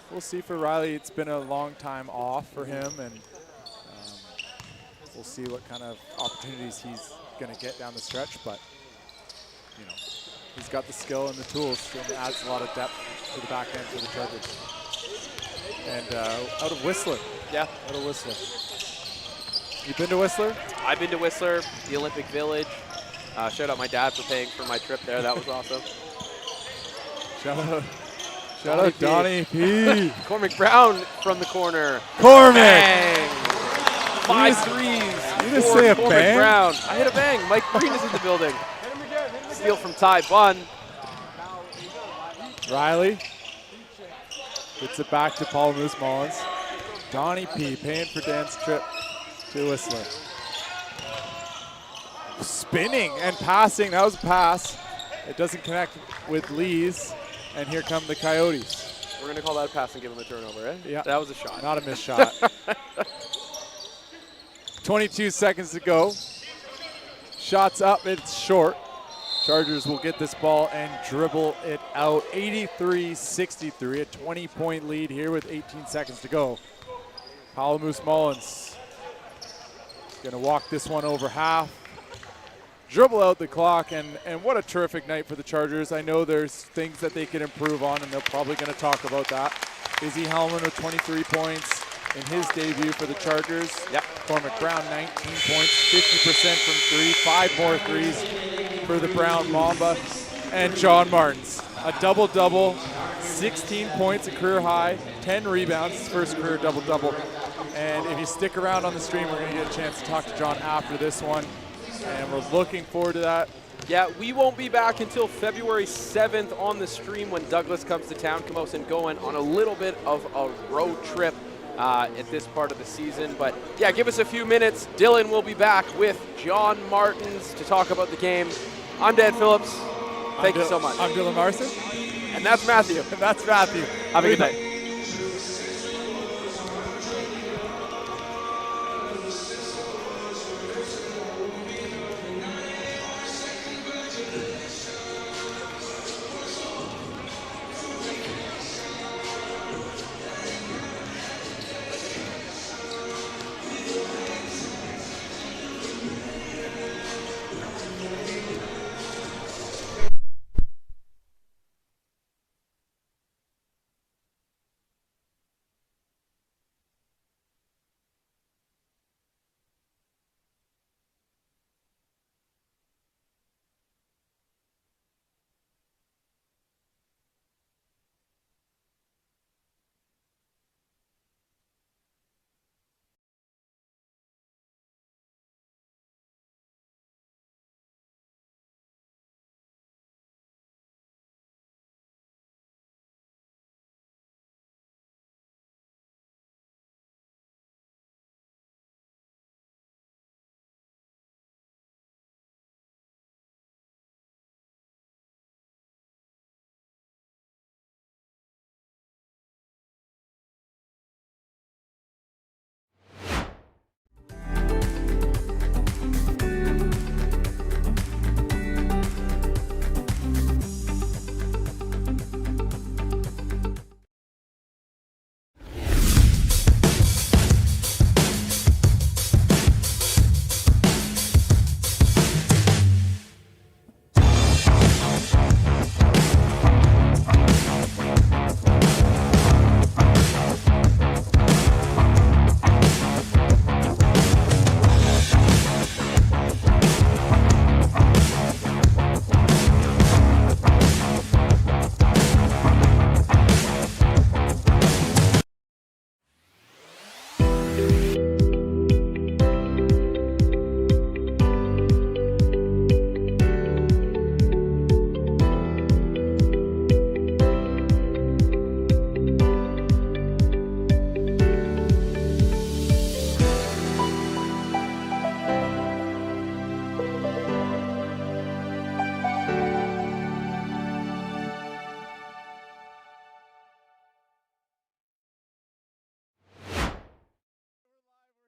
We'll see for Riley. It's been a long time off for him, and we'll see what kind of opportunities he's going to get down the stretch. But he's got the skill and the tools, and adds a lot of depth to the back end for the Chargers. And out of Whistler. Yeah. Out of Whistler. You been to Whistler? I've been to Whistler, the Olympic Village. Shout out my dad for paying for my trip there. That was awesome. Shout out Donnie P. Cormac Brown from the corner. Cormac! Bang! 5 threes. You just say a Cormac bang? Brown. I hit a bang. Mike Green is in the building. Steal from Ty Bunn. Riley gets it back to Paul Moose Mullins. Donnie P. paying for Dan's trip to Whistler. Spinning and passing. That was a pass. It doesn't connect with Lee's. And here come the Coyotes. We're going to call that a pass and give him a turnover, eh? Yeah. That was a shot. Not a missed shot. 22 seconds to go. Shots up. It's short. Chargers will get this ball and dribble it out. 83-63, a 20-point lead here with 18 seconds to go. Paul Moose Mullins going to walk this one over half. Dribble out the clock, and what a terrific night for the Chargers. I know there's things that they can improve on, and they're probably going to talk about that. Izzy Hellman with 23 points in his debut for the Chargers. Yep. Cormac Brown, 19 points, 50% from three, 5 more threes for the Brown Mamba. And John Martins, a double-double, 16 points, a career high, 10 rebounds, his first career double-double. And if you stick around on the stream, we're going to get a chance to talk to John after this one. And we're looking forward to that. Yeah, we won't be back until February 7th on the stream when Douglas comes to town. Camosun going on a little bit of a road trip at this part of the season. But yeah, give us a few minutes. Dylan will be back with John Martins to talk about the game. I'm Dan Phillips. Thank you so much. I'm Dylan Marson. And that's Matthew. And that's Matthew. Have a good night.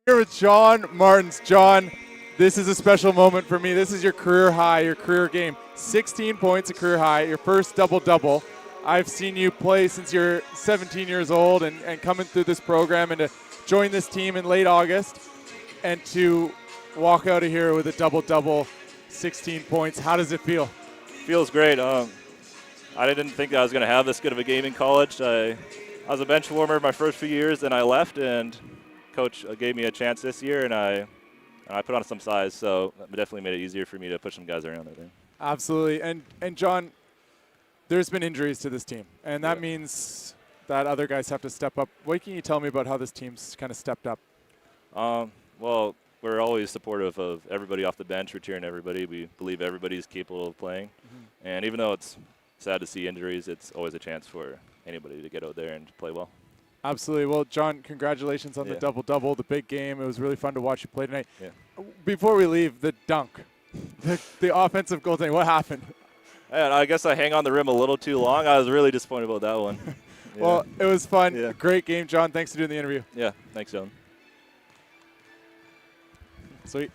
Here with John Martins. John, this is a special moment for me. This is your career high, your career game. 16 points, a career high, your first double-double. I've seen you play since you're 17 years old and coming through this program, and to join this team in late August and to walk out of here with a double-double, 16 points. How does it feel? Feels great. I didn't think I was going to have this good of a game in college. I was a bench warmer my first few years, then I left, and Coach gave me a chance this year, and I put on some size, so it definitely made it easier for me to push some guys around there. Absolutely. And John, there's been injuries to this team, and that means that other guys have to step up. What can you tell me about how this team's kind of stepped up? Well, we're always supportive of everybody off the bench. We're cheering everybody. We believe everybody's capable of playing. And even though it's sad to see injuries, it's always a chance for anybody to get out there and play well. Absolutely. Well, John, congratulations on the double-double, the big game. It was really fun to watch you play tonight. Yeah. Before we leave, the dunk, the offensive goal thing, what happened? And I guess I hang on the rim a little too long. I was really disappointed about that one. Well, it was fun. Great game, John. Thanks for doing the interview. Yeah, thanks, John. Sweet.